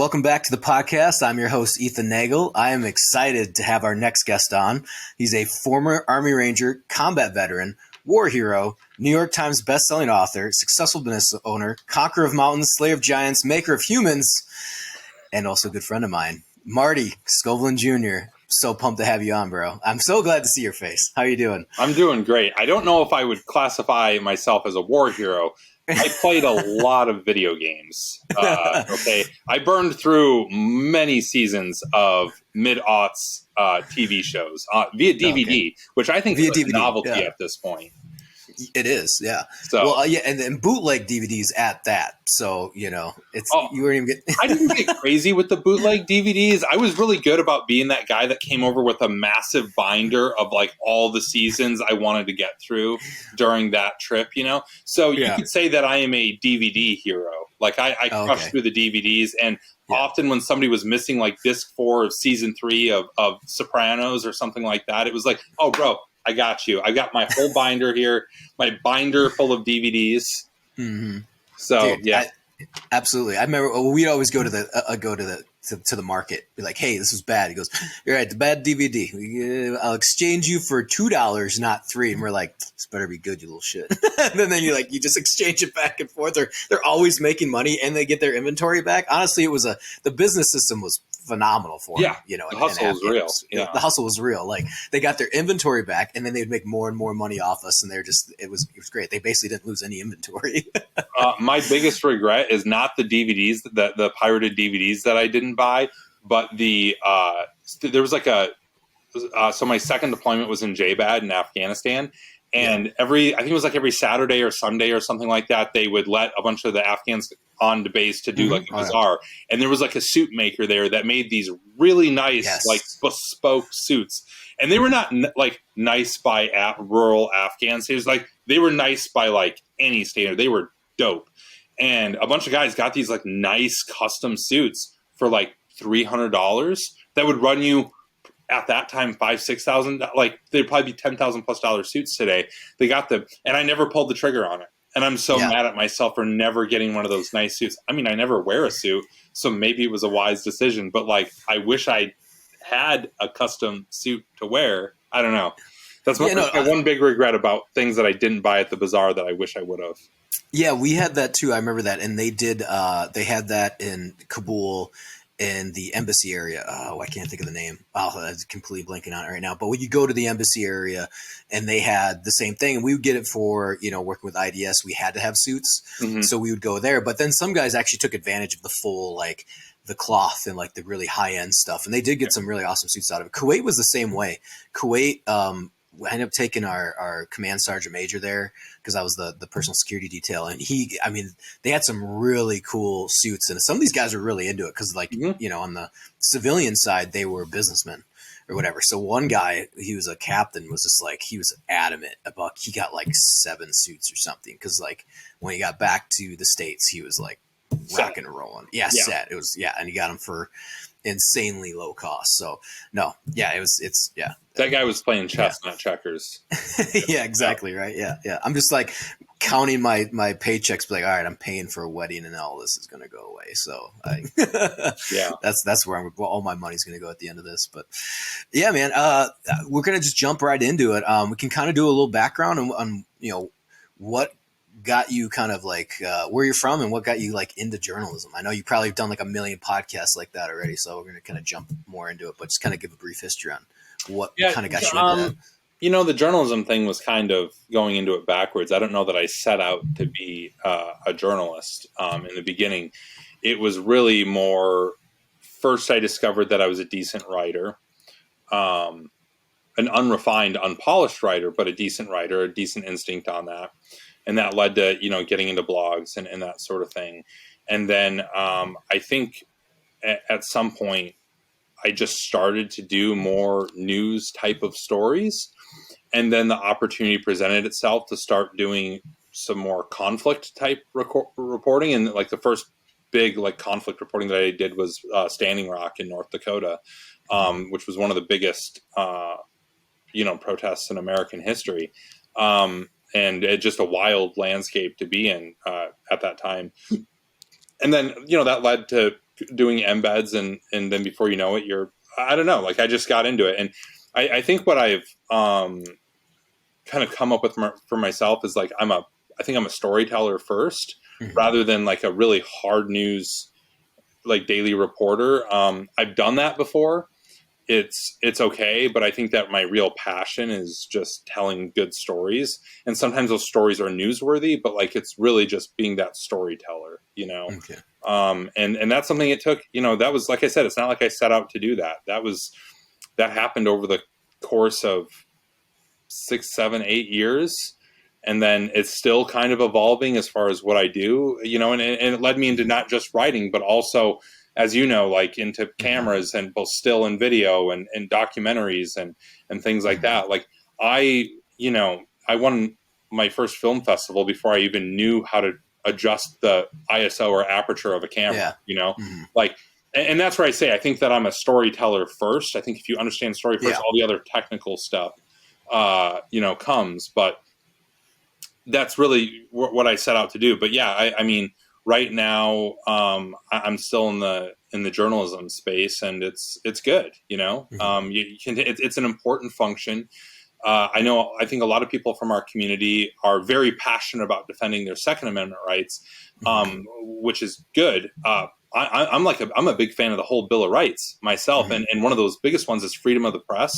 welcome back to the podcast. I'm your host, Ethan Nagel. I am excited to have our next guest on. He's a former Army Ranger, combat veteran, war hero, New York Times bestselling author, successful business owner, conqueror of mountains, slayer of giants, maker of humans, and also a good friend of mine, Marty Skovlund Jr. So pumped to have you on, bro. I'm so glad to see your face. How are you doing? I'm doing great. I don't know if I would classify myself as a war hero. I played a lot of video games. Okay, I burned through many seasons of mid-aughts TV shows via DVD, which I think is a novelty at this point. It is, yeah. So, well, yeah, and bootleg DVDs at that. So it's you weren't even getting. I didn't get crazy with the bootleg DVDs. I was really good about being that guy that came over with a massive binder of like all the seasons I wanted to get through during that trip. So you could say that I am a DVD hero. Like I crushed through the DVDs, and often when somebody was missing like disc 4 of season 3 of Sopranos or something like that, it was like, oh, bro. I got you. I got my whole binder here, my binder full of DVDs. Mm-hmm. So, dude, absolutely. I remember we'd always go to the market, be like, "Hey, this was bad." He goes, "You're right, the bad DVD. I'll exchange you for $2, not $3." And we're like, "This better be good, you little shit." And then you just exchange it back and forth. They're always making money, and they get their inventory back. Honestly, the business system was phenomenal for them. The hustle was real. Yeah. The hustle was real. Like they got their inventory back, and then they'd make more and more money off us, and it was great. They basically didn't lose any inventory. My biggest regret is not the DVDs, the pirated DVDs that I didn't buy, but there was like so my second deployment was in JBAD in Afghanistan. And I think it was like every Saturday or Sunday or something like that, they would let a bunch of the Afghans on to base to do like a bazaar. And there was like a suit maker there that made these really nice, like bespoke suits. And they were not like nice by rural Afghans. It was like they were nice by like any standard. They were dope. And a bunch of guys got these like nice custom suits for like $300 that would run you at that time, $5,000-$6,000, like they'd probably be $10,000+ suits today. They got them, and I never pulled the trigger on it. And I'm so mad at myself for never getting one of those nice suits. I mean, I never wear a suit, so maybe it was a wise decision. But like, I wish I had a custom suit to wear. I don't know. That's my one big regret about things that I didn't buy at the bazaar that I wish I would have. Yeah, we had that too. I remember that, and they did. They had that in Kabul. In the embassy area. I can't think of the name. I'm completely blanking on it right now. But when you go to the embassy area and they had the same thing, and we would get it for, working with IDS, we had to have suits. Mm-hmm. So we would go there. But then some guys actually took advantage of the full, like the cloth and like the really high end stuff. And they did get some really awesome suits out of it. Kuwait was the same way. Kuwait, I ended up taking our command sergeant major there because I was the personal security detail. And they had some really cool suits, and some of these guys were really into it because on the civilian side, they were businessmen or whatever. So one guy, he was a captain, was just like, he was adamant about, he got like 7 suits or something. Cause like when he got back to the States, he was like rocking and rolling. Set. It was, and he got them for insanely low cost. So it's that guy was playing chess, not checkers. Yeah, exactly. Right. Yeah. I'm just like counting my paychecks, like, all right, I'm paying for a wedding and all this is going to go away. So that's where all my money's going to go at the end of this. But yeah, man, we're going to just jump right into it. We can kind of do a little background on what got you kind of like where you're from and what got you like into journalism. I know you probably have done like a million podcasts like that already, so we're going to kind of jump more into it, but just kind of give a brief history on what kind of got you into that. The journalism thing was kind of going into it backwards. I don't know that I set out to be a journalist in the beginning. It was really more, first I discovered that I was a decent writer, an unrefined, unpolished writer, but a decent writer, a decent instinct on that. And that led to, getting into blogs and that sort of thing. And then I think at some point I just started to do more news type of stories. And then the opportunity presented itself to start doing some more conflict type reporting. And like the first big like conflict reporting that I did was Standing Rock in North Dakota, which was one of the biggest, protests in American history. And just a wild landscape to be in at that time. And then, that led to doing embeds, and then before you know it, I don't know, like I just got into it. And I think what I've kind of come up with for myself is like, I think I'm a storyteller first, rather than like a really hard news, like daily reporter. I've done that before. It's okay, but I think that my real passion is just telling good stories, and sometimes those stories are newsworthy, but like it's really just being that storyteller, you know. Okay. And that's something it took, you know. That was, like I said, it's not like I set out to do that. That happened over the course of 6, 7, 8 years, and then it's still kind of evolving as far as what I do, you know. And it led me into not just writing, but also, as you know, like into cameras and both still and video and documentaries and things like that. Like I won my first film festival before I even knew how to adjust the ISO or aperture of a camera, you know, like, and that's where I say, I think that I'm a storyteller first. I think if you understand story first, all the other technical stuff, you know, comes, but that's really what I set out to do. But yeah, I mean, right now, I'm still in the journalism space, and it's good. You know, it's an important function. I think a lot of people from our community are very passionate about defending their Second Amendment rights, which is good. I'm a big fan of the whole Bill of Rights myself, and one of those biggest ones is freedom of the press,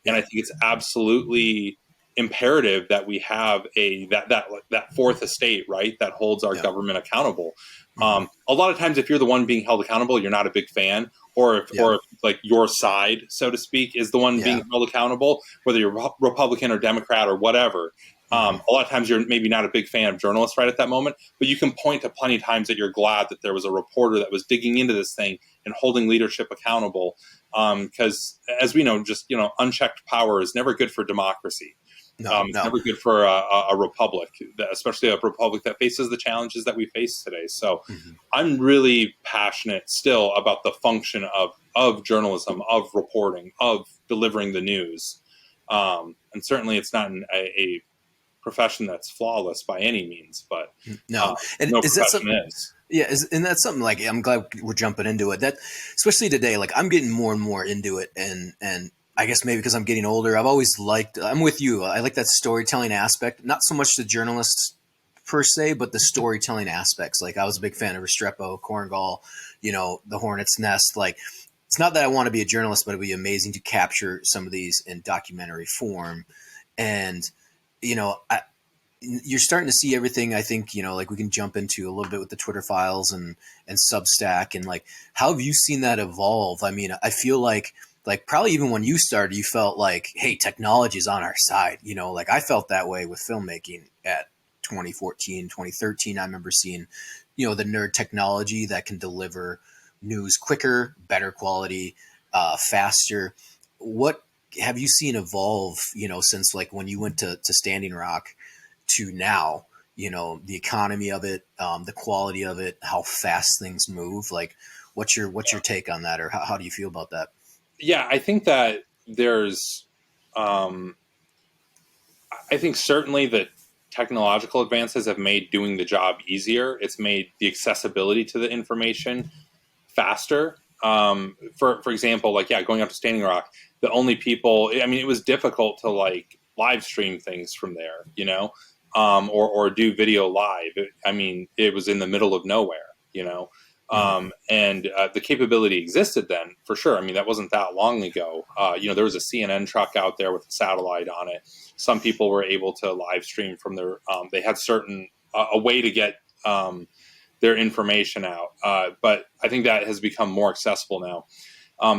and I think it's absolutely imperative that we have that fourth estate, right, that holds our government accountable. A lot of times, if you're the one being held accountable, you're not a big fan, or if like your side, so to speak, is the one being held accountable, whether you're Republican or Democrat or whatever. A lot of times you're maybe not a big fan of journalists right at that moment, but you can point to plenty of times that you're glad that there was a reporter that was digging into this thing and holding leadership accountable. Because as we know, just, you know, unchecked power is never good for democracy. It's never good for a republic, especially a republic that faces the challenges that we face today. So I'm really passionate still about the function of journalism, of reporting, of delivering the news. And certainly it's not a profession that's flawless by any means, but no is that something is. Yeah, and that's something, like, I'm glad we're jumping into it. That, especially today, like, I'm getting more and more into it, and I guess maybe because I'm getting older, I'm with you. I like that storytelling aspect, not so much the journalists per se, but the storytelling aspects. Like, I was a big fan of Restrepo, Korngal, you know, the Hornet's Nest. Like, it's not that I want to be a journalist, but it'd be amazing to capture some of these in documentary form. And, you know, you're starting to see everything. I think, you know, like, we can jump into a little bit with the Twitter files and Substack, and like, how have you seen that evolve? I mean, I feel like probably even when you started, you felt like, hey, technology is on our side. You know, like, I felt that way with filmmaking at 2014, 2013. I remember seeing, you know, the nerd technology that can deliver news quicker, better quality, faster. What have you seen evolve, you know, since, like, when you went to Standing Rock to now, you know, the economy of it, the quality of it, how fast things move? Like, what's your take on that, or how do you feel about that? Yeah, I think that there's, I think certainly that technological advances have made doing the job easier. It's made the accessibility to the information faster. For example, like, going up to Standing Rock, the only people, I mean, it was difficult to, like, live stream things from there, you know, or do video live. I mean, it was in the middle of nowhere, you know. And the capability existed then, for sure. I mean, that wasn't that long ago. You know, there was a CNN truck out there with a satellite on it. Some people were able to live stream from their, they had a way to get their information out. But I think that has become more accessible now.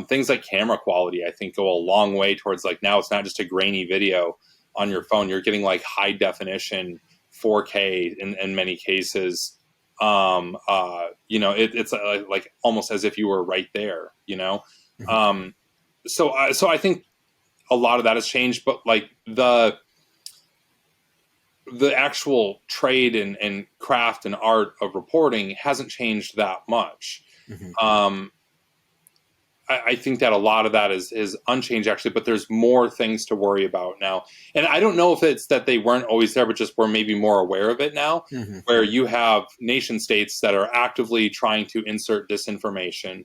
Things like camera quality, I think, go a long way towards, like, now it's not just a grainy video on your phone. You're getting, like, high definition 4K in many cases. You know, it's like almost as if you were right there, you know? So I think a lot of that has changed, but, like, the actual trade and craft and art of reporting hasn't changed that much. I think that a lot of that is unchanged actually, but there's more things to worry about now. And I don't know if it's that they weren't always there, but just we're maybe more aware of it now, where you have nation states that are actively trying to insert disinformation.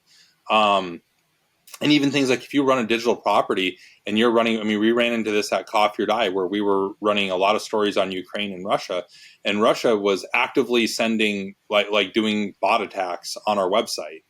And even things like if you run a digital property and you're running, I mean, we ran into this at Coffee or Die where we were running a lot of stories on Ukraine and Russia was actively sending like doing bot attacks on our website.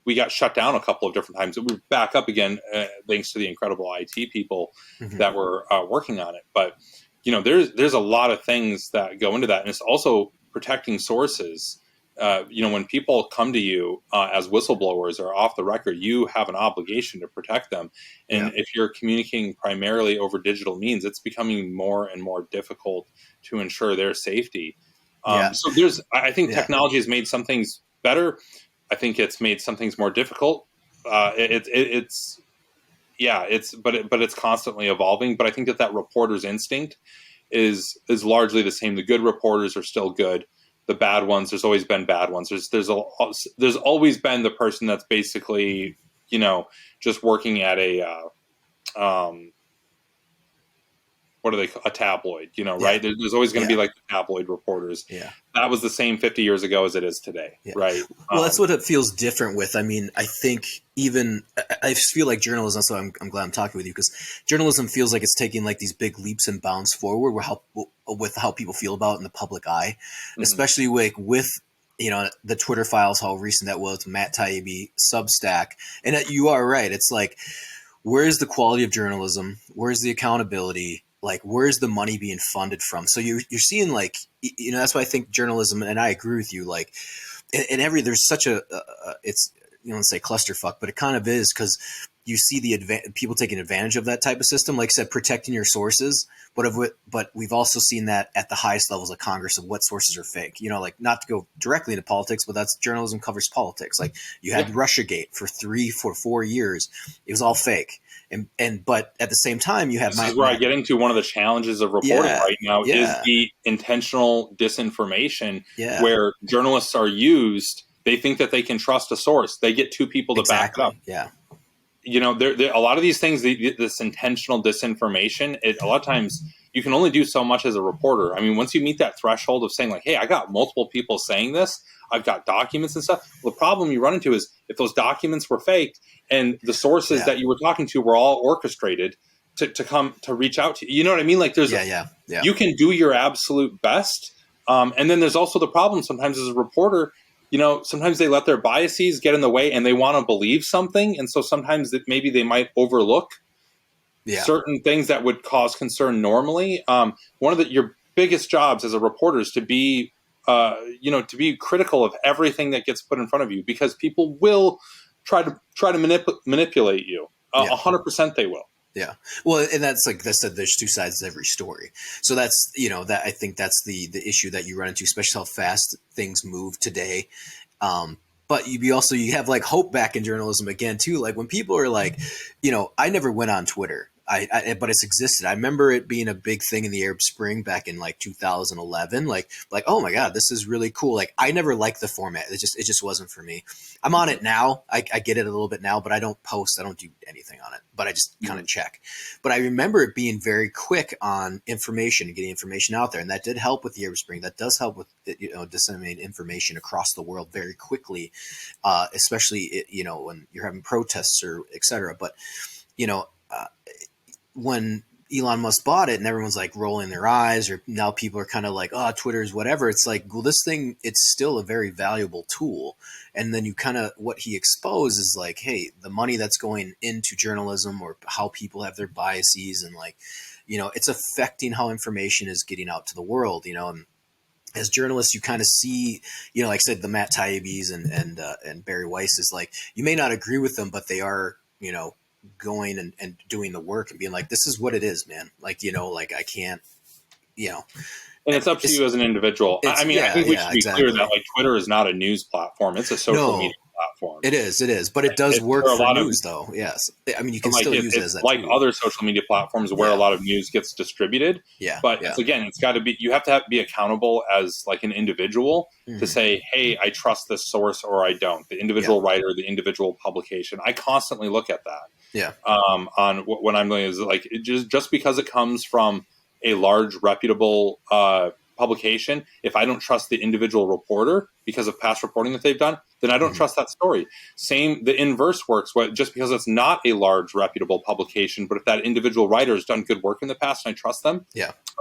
We got shut down a couple of different times. We're back up again, thanks to the incredible IT people that were working on it. But, there's a lot of things that go into that. And it's also protecting sources. When people come to you as whistleblowers or off the record, you have an obligation to protect them. And if you're communicating primarily over digital means, it's becoming more and more difficult to ensure their safety. So I think technology has made some things better. I think it's made some things more difficult. It's constantly evolving. But I think that reporter's instinct is largely the same. The good reporters are still good. The bad ones, there's always been bad ones. There's always been the person that's basically, just working at a what do they call a tabloid, right? There's always going to be like the tabloid reporters. Yeah. That was the same 50 years ago as it is today. Yeah. Right. Well, that's what it feels different with. I mean, I think I feel like journalism, so I'm glad I'm talking with you because journalism feels like it's taking like these big leaps and bounds forward with how people feel about it in the public eye, especially with the Twitter files, how recent that was, Matt Taibbi, Substack. And you are right. It's like, where's the quality of journalism? Where's the accountability? Like, where's the money being funded from? So you're seeing like, that's why I think journalism, and I agree with you, like there's such it's, let's say clusterfuck, but it kind of is because you see people taking advantage of that type of system, like I said, protecting your sources. But we've also seen that at the highest levels of Congress of what sources are fake, like not to go directly into politics, but that's journalism covers politics. Like you had Russiagate for 4 years. It was all fake. But at the same time, you have this is where I get into one of the challenges of reporting right now is the intentional disinformation where journalists are used. They think that they can trust a source. They get two people to back it up. Yeah. A lot of these things, this intentional disinformation, a lot of times you can only do so much as a reporter. I mean, once you meet that threshold of saying like, hey, I got multiple people saying this, I've got documents and stuff. Well, the problem you run into is if those documents were faked and the sources that you were talking to were all orchestrated to reach out to you. You know what I mean? Like you can do your absolute best. And then there's also the problem sometimes as a reporter, sometimes they let their biases get in the way and they want to believe something. And so sometimes maybe they might overlook certain things that would cause concern normally. One of your biggest jobs as a reporter is to be critical of everything that gets put in front of you because people will try to manipulate you. 100% they will. Yeah. Well, and that's like I said, there's two sides to every story. So that's, that I think that's the issue that you run into, especially how fast things move today. But you have like hope back in journalism again, too. Like when people are like, I never went on Twitter. But it's existed. I remember it being a big thing in the Arab Spring back in like 2011. Like, oh my God, this is really cool. Like, I never liked the format. It just wasn't for me. I'm on it now. I get it a little bit now, but I don't post. I don't do anything on it. But I just kind of check. But I remember it being very quick on information and getting information out there, and that did help with the Arab Spring. That does help with disseminating information across the world very quickly, especially when you're having protests or et cetera. But when Elon Musk bought it and everyone's like rolling their eyes, or now people are kind of like, oh, Twitter's whatever. It's like, well, this thing, it's still a very valuable tool. And then what he exposed is like, hey, the money that's going into journalism or how people have their biases and like, it's affecting how information is getting out to the world, and as journalists, you kind of see, like I said, the Matt Taibbis and Barry Weiss is like, you may not agree with them, but they are, going and doing the work and being like, this is what it is, man. Like, like I can't, And it's up to you as an individual. I think we should be clear that like Twitter is not a news platform. It's a social media platforms. It is, but it does work for news, though. Yes, I mean you can still use it as that like tool. other social media platforms where a lot of news gets distributed. Yeah, but again, it's got to be, you have to be accountable as like an individual to say, hey, I trust this source or I don't. The individual writer, the individual publication. I constantly look at that. Yeah. On what I'm doing is like just because it comes from a large reputable publication, if I don't trust the individual reporter because of past reporting that they've done, then I don't trust that story. Same, the inverse works. Just because it's not a large reputable publication, but if that individual writer has done good work in the past and I trust them,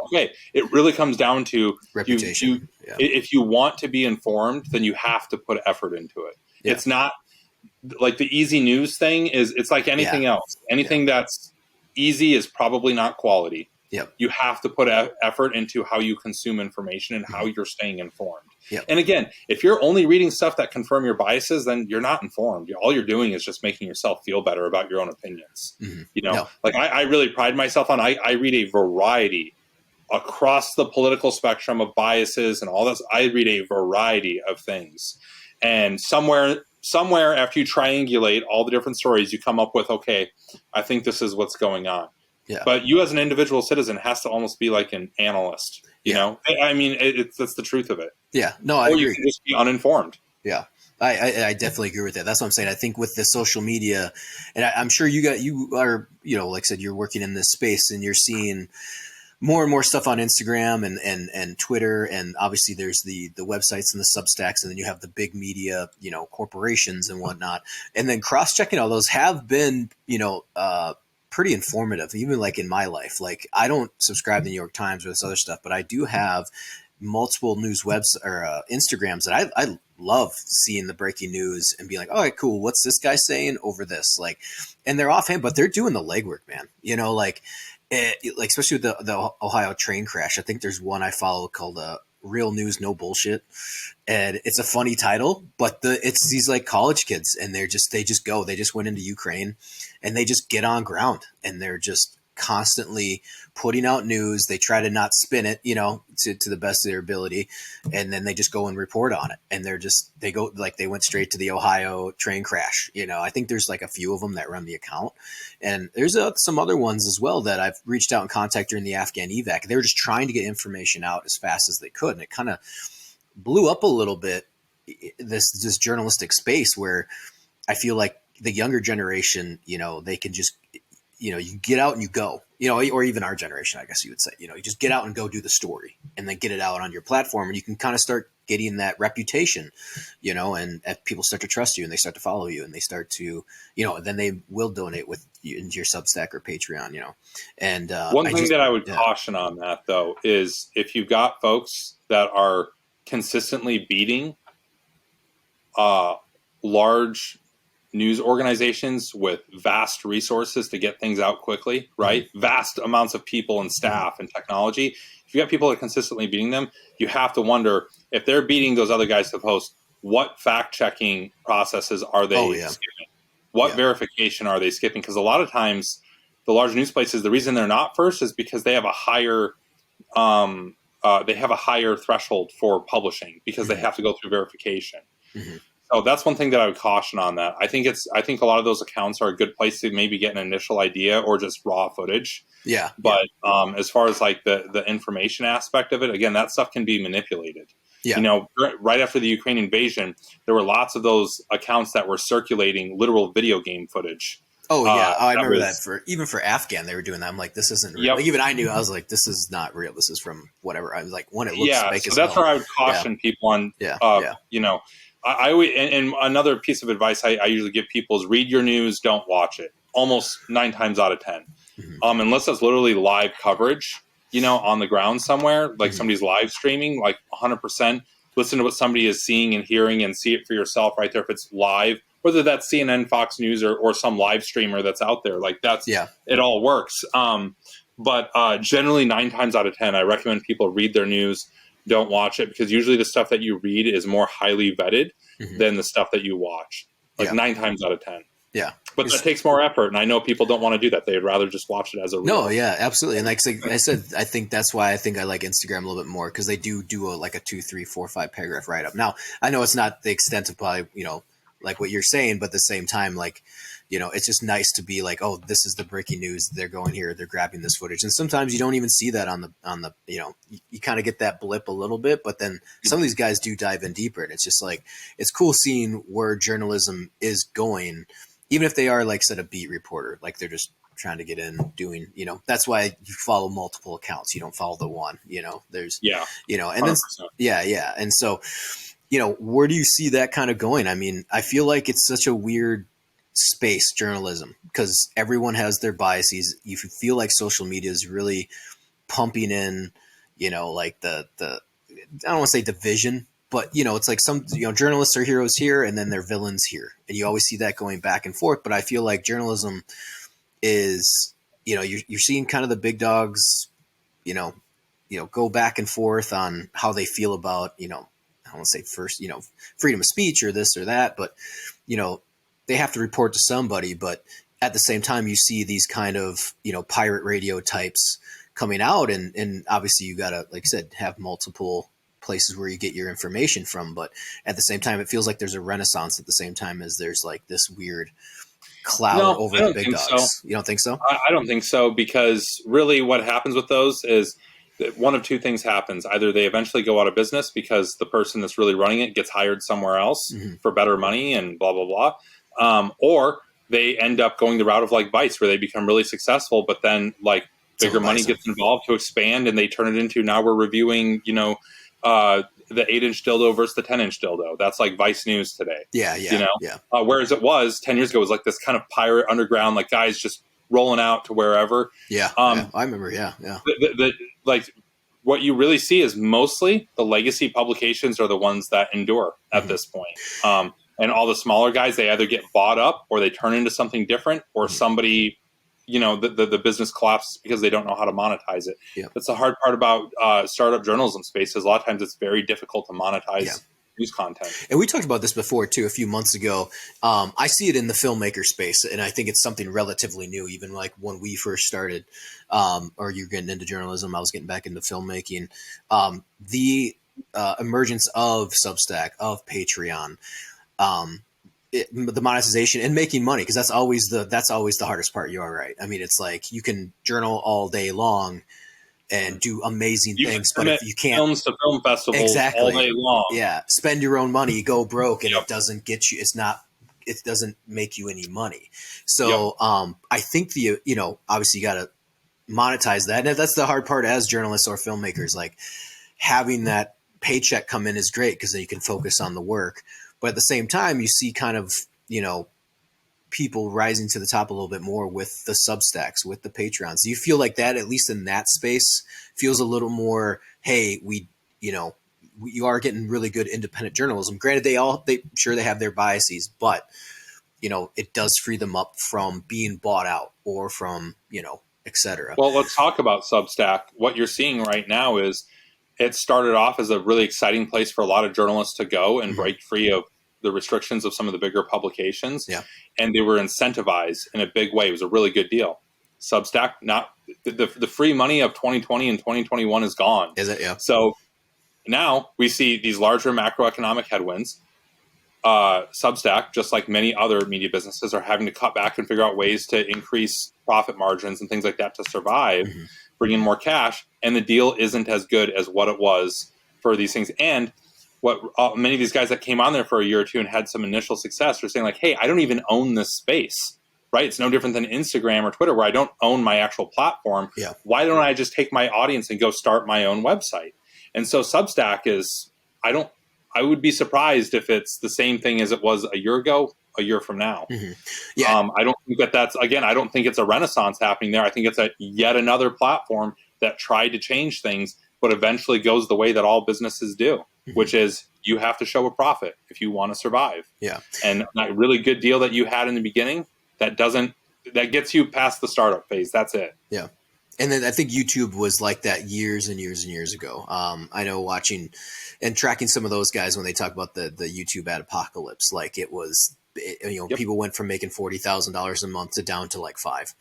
okay. It really comes down to reputation. If you want to be informed, then you have to put effort into it. It's not like the easy news thing it's like anything else. Anything that's easy is probably not quality. You have to put effort into how you consume information and how you're staying informed. And again, if you're only reading stuff that confirm your biases, then you're not informed. All you're doing is just making yourself feel better about your own opinions. Like I really pride myself on, I read a variety across the political spectrum of biases and all this. I read a variety of things, and somewhere after you triangulate all the different stories, you come up with, okay, I think this is what's going on. But you as an individual citizen has to almost be like an analyst, you know? I mean, that's the truth of it. I agree. You can just be uninformed. I definitely agree with that. That's what I'm saying. I think with the social media, and I'm sure you are, like I said, you're working in this space and you're seeing more and more stuff on Instagram and Twitter. And obviously there's the websites and the Substacks, and then you have the big media, corporations and whatnot. And then cross-checking all those have been, pretty informative, even like in my life. Like I don't subscribe to the New York Times or this other stuff, but I do have multiple news webs or Instagrams that I love seeing the breaking news and being like, all right, cool. What's this guy saying over this? Like, and they're offhand, but they're doing the legwork, man. Like especially with the Ohio train crash. I think there's one I follow called Real News, No Bullshit. And it's a funny title, but it's these like college kids, and they just went into Ukraine and they just get on ground, and they're just constantly putting out news. They try to not spin it, to the best of their ability. And then they just go and report on it. And they went straight to the Ohio train crash. I think there's like a few of them that run the account, and there's some other ones as well that I've reached out and contacted during the Afghan evac. They were just trying to get information out as fast as they could. And it kind of blew up a little bit, this journalistic space where I feel like the younger generation, they can just, you get out and you go, or even our generation, I guess you would say, you just get out and go do the story and then get it out on your platform, and you can kind of start getting that reputation, and people start to trust you and they start to follow you and they start to, then they will donate with you into your Substack or Patreon, And one thing that I would caution on that though is if you've got folks that are consistently beating large news organizations with vast resources to get things out quickly, right? Vast amounts of people and staff and technology. If you got people that are consistently beating them, you have to wonder if they're beating those other guys to the post, what fact-checking processes are they skipping? What verification are they skipping? Because a lot of times the large news places, the reason they're not first is because they have a higher threshold for publishing because they have to go through verification. So that's one thing that I would caution on that. I think a lot of those accounts are a good place to maybe get an initial idea or just raw footage. But as far as like the information aspect of it, again, that stuff can be manipulated. Right after the Ukraine invasion, there were lots of those accounts that were circulating literal video game footage. I remember that for Afghan, they were doing that. I'm like, this isn't real. Like, even I knew, I was like, this is not real. This is from whatever. I was like, when it looks fake as that's hell. where I would caution people on. I always, and another piece of advice I usually give people is read your news, don't watch it. Almost 9 times out of 10, unless it's literally live coverage, on the ground somewhere, like somebody's live streaming, like 100%. Listen to what somebody is seeing and hearing, and see it for yourself right there. If it's live, whether that's CNN, Fox News, or some live streamer that's out there, like that's it all works. But generally, 9 times out of 10, I recommend people read their news. Don't watch it, because usually the stuff that you read is more highly vetted than the stuff that you watch. Like 9 times out of 10. But that takes more effort, and I know people don't want to do that. They'd rather just watch it as a reel. No, absolutely. And like I said, I think that's why I like Instagram a little bit more, because they do a 2, 3, 4, 5 paragraph write up. Now, I know it's not the extent of probably like what you're saying, but at the same time, like, you know, it's just nice to be like, oh, this is the breaking news. They're going here. They're grabbing this footage. And sometimes you don't even see that on the, you know, you kind of get that blip a little bit, but then some of these guys do dive in deeper. And it's just like, it's cool seeing where journalism is going, even if they are, like I said, a beat reporter, like they're just trying to get in doing, you know, that's why you follow multiple accounts. You don't follow the one, you know, there's, you know, and 100%. then, yeah. And so, you know, where do you see that kind of going? I mean, I feel like it's such a weird space, journalism, because everyone has their biases. You feel like social media is really pumping in, you know, like the I don't want to say division, but, you know, it's like some, you know, journalists are heroes here and then they're villains here. And you always see that going back and forth. But I feel like journalism is, you know, you're seeing kind of the big dogs, you know, go back and forth on how they feel about, you know, I don't want to say first, you know, freedom of speech or this or that, but, you know, they have to report to somebody. But at the same time, you see these kind of, you know, pirate radio types coming out, and obviously you got to, like I said, have multiple places where you get your information from. But at the same time, it feels like there's a renaissance at the same time as there's like this weird cloud over the big dogs. So. You don't think so? I don't think so, because really what happens with those is that one of two things happens. Either they eventually go out of business because the person that's really running it gets hired somewhere else for better money and blah, blah, blah. Or they end up going the route of like Vice, where they become really successful, but then like bigger money gets involved to expand, and they turn it into, now we're reviewing, you know, the 8-inch dildo versus the 10-inch dildo. That's like Vice News today. Yeah. You know, whereas it was 10 years ago, it was like this kind of pirate underground, like guys just rolling out to wherever. I remember. Like what you really see is mostly the legacy publications are the ones that endure at this point. And all the smaller guys, they either get bought up or they turn into something different, or somebody, you know, the business collapses because they don't know how to monetize it. That's the hard part about startup journalism space, is a lot of times it's very difficult to monetize news content. And we talked about this before too, a few months ago. I see it in the filmmaker space, and I think it's something relatively new, even like when we first started, or you're getting into journalism, I was getting back into filmmaking. The emergence of Substack, of Patreon, the monetization and making money, because that's always the hardest part. You are right. I mean, it's like you can journal all day long and do amazing things, but if you can't, films to film festivals all day long, spend your own money, go broke, and it doesn't get you. It doesn't make you any money. So I think obviously you got to monetize that, and that's the hard part as journalists or filmmakers. Like having that paycheck come in is great because then you can focus on the work. But at the same time, you see kind of, you know, people rising to the top a little bit more with the Substacks, with the Patreons. Do you feel like that, at least in that space, feels a little more, hey, we are getting really good independent journalism. Granted, they have their biases, but, you know, it does free them up from being bought out or from, you know, et cetera. Well, let's talk about Substack. What you're seeing right now is it started off as a really exciting place for a lot of journalists to go and break free of the restrictions of some of the bigger publications. And they were incentivized in a big way. It was a really good deal. Substack, not the free money of 2020 and 2021 is gone. Is it? Yeah. So now we see these larger macroeconomic headwinds. Substack, just like many other media businesses, are having to cut back and figure out ways to increase profit margins and things like that to survive, bring in more cash. And the deal isn't as good as what it was for these things. And what many of these guys that came on there for a year or two and had some initial success are saying, like, hey, I don't even own this space, right? It's no different than Instagram or Twitter, where I don't own my actual platform. Why don't I just take my audience and go start my own website? And so Substack is, I would be surprised if it's the same thing as it was a year ago, a year from now. I don't think that's, again, I don't think it's a renaissance happening there. I think it's yet another platform that tried to change things, but eventually goes the way that all businesses do, which is you have to show a profit if you want to survive. And that really good deal that you had in the beginning, that gets you past the startup phase. That's it. And then I think YouTube was like that years and years and years ago. I know watching and tracking some of those guys when they talk about the YouTube ad apocalypse, like it was, people went from making $40,000 a month to down to like $5,000.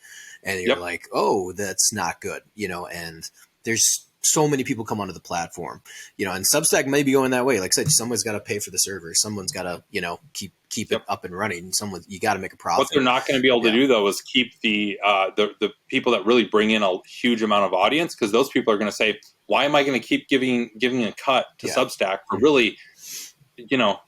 And you're like, oh, that's not good, and there's so many people come onto the platform, and Substack may be going that way. Like I said, someone's got to pay for the server. Someone's got to, keep keep it up and running. You got to make a profit. What they're not going to be able to do though is keep the people that really bring in a huge amount of audience, because those people are going to say, why am I going to keep giving a cut to Substack for really,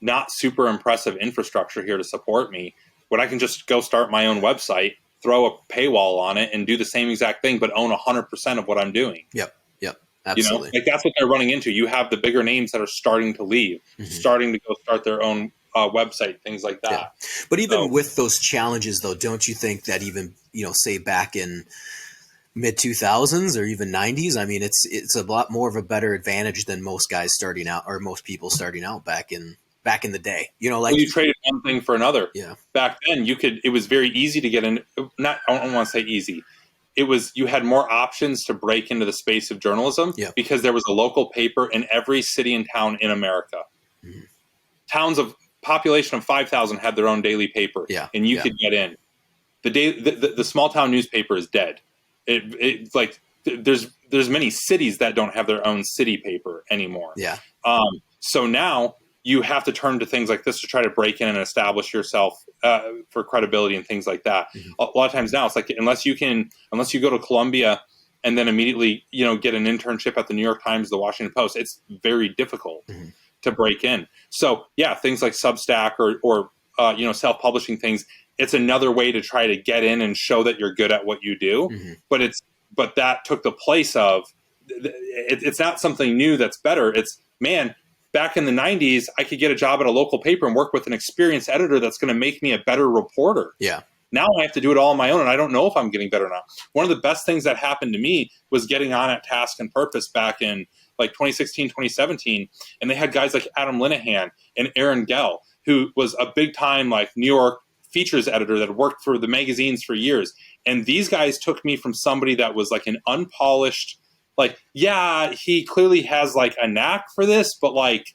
not super impressive infrastructure here to support me, when I can just go start my own website, throw a paywall on it, and do the same exact thing, but own 100% of what I'm doing. Yep. Absolutely. Like that's what they're running into. You have the bigger names that are starting to leave, starting to go start their own website, things like that. Yeah. But even with those challenges, though, don't you think that even, say back in mid 2000s or even 90s, I mean, it's a lot more of a better advantage than most guys starting out, or most people starting out back in the day. You traded one thing for another. Yeah. Back then, it was very easy to get in. I don't want to say easy. You had more options to break into the space of journalism because there was a local paper in every city and town in America. Mm-hmm. Towns of population of 5,000 had their own daily paper, and you could get in. The small town newspaper is dead. It's like there's many cities that don't have their own city paper anymore. Yeah. So now you have to turn to things like this to try to break in and establish yourself for credibility and things like that. Mm-hmm. A lot of times now it's like, unless you go to Columbia and then immediately, get an internship at the New York Times, the Washington Post, it's very difficult to break in. So things like Substack or self-publishing things, it's another way to try to get in and show that you're good at what you do. Mm-hmm. But that took the place of, it's not something new that's better. It's, man, back in the 90s, I could get a job at a local paper and work with an experienced editor that's going to make me a better reporter. Yeah. Now I have to do it all on my own, and I don't know if I'm getting better now. One of the best things that happened to me was getting on at Task and Purpose back in like 2016, 2017, and they had guys like Adam Linehan and Aaron Gell, who was a big-time like New York features editor that worked for the magazines for years. And these guys took me from somebody that was like an unpolished, like, he clearly has like a knack for this, but like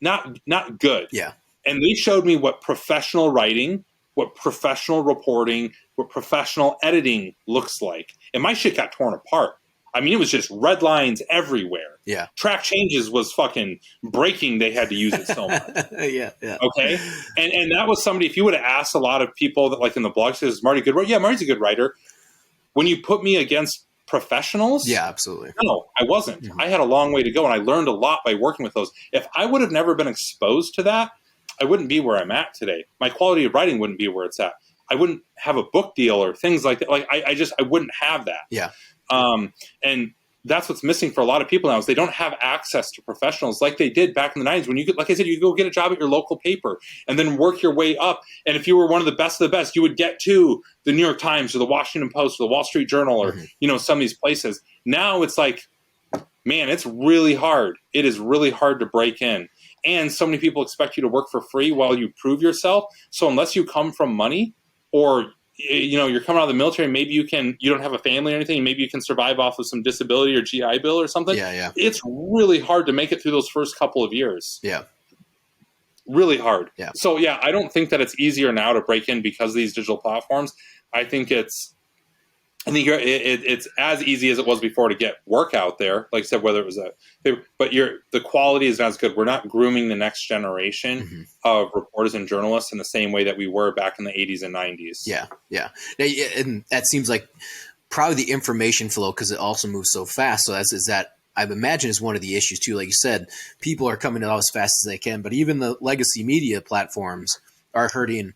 not good. Yeah. And they showed me what professional writing, what professional reporting, what professional editing looks like. And my shit got torn apart. I mean, it was just red lines everywhere. Yeah. Track changes was fucking breaking. They had to use it so much. Yeah. Okay. And that was somebody, if you would have asked a lot of people that like in the blog says, Marty good writer? Yeah, Marty's a good writer. When you put me against professionals? Yeah, absolutely. No, I wasn't. Mm-hmm. I had a long way to go, and I learned a lot by working with those. If I would have never been exposed to that, I wouldn't be where I'm at today. My quality of writing wouldn't be where it's at. I wouldn't have a book deal or things like that. Like I wouldn't have that. Yeah. And that's what's missing for a lot of people now is they don't have access to professionals like they did back in the 90s when you could, like I said, you go get a job at your local paper and then work your way up. And if you were one of the best, you would get to the New York Times or the Washington Post or the Wall Street Journal or, some of these places. Now it's like, man, it's really hard. It is really hard to break in. And so many people expect you to work for free while you prove yourself. So unless you come from money or you're coming out of the military, maybe you don't have a family or anything, maybe you can survive off of some disability or GI Bill or something. Yeah. It's really hard to make it through those first couple of years. Yeah. Really hard. Yeah. So I don't think that it's easier now to break in because of these digital platforms. I think it's as easy as it was before to get work out there. Like I said, whether it was but the quality is not as good. We're not grooming the next generation of reporters and journalists in the same way that we were back in the 80s and 90s. Yeah. And that seems like probably the information flow, because it also moves so fast. So that I imagine is one of the issues too. Like you said, people are coming out as fast as they can, but even the legacy media platforms are hurting.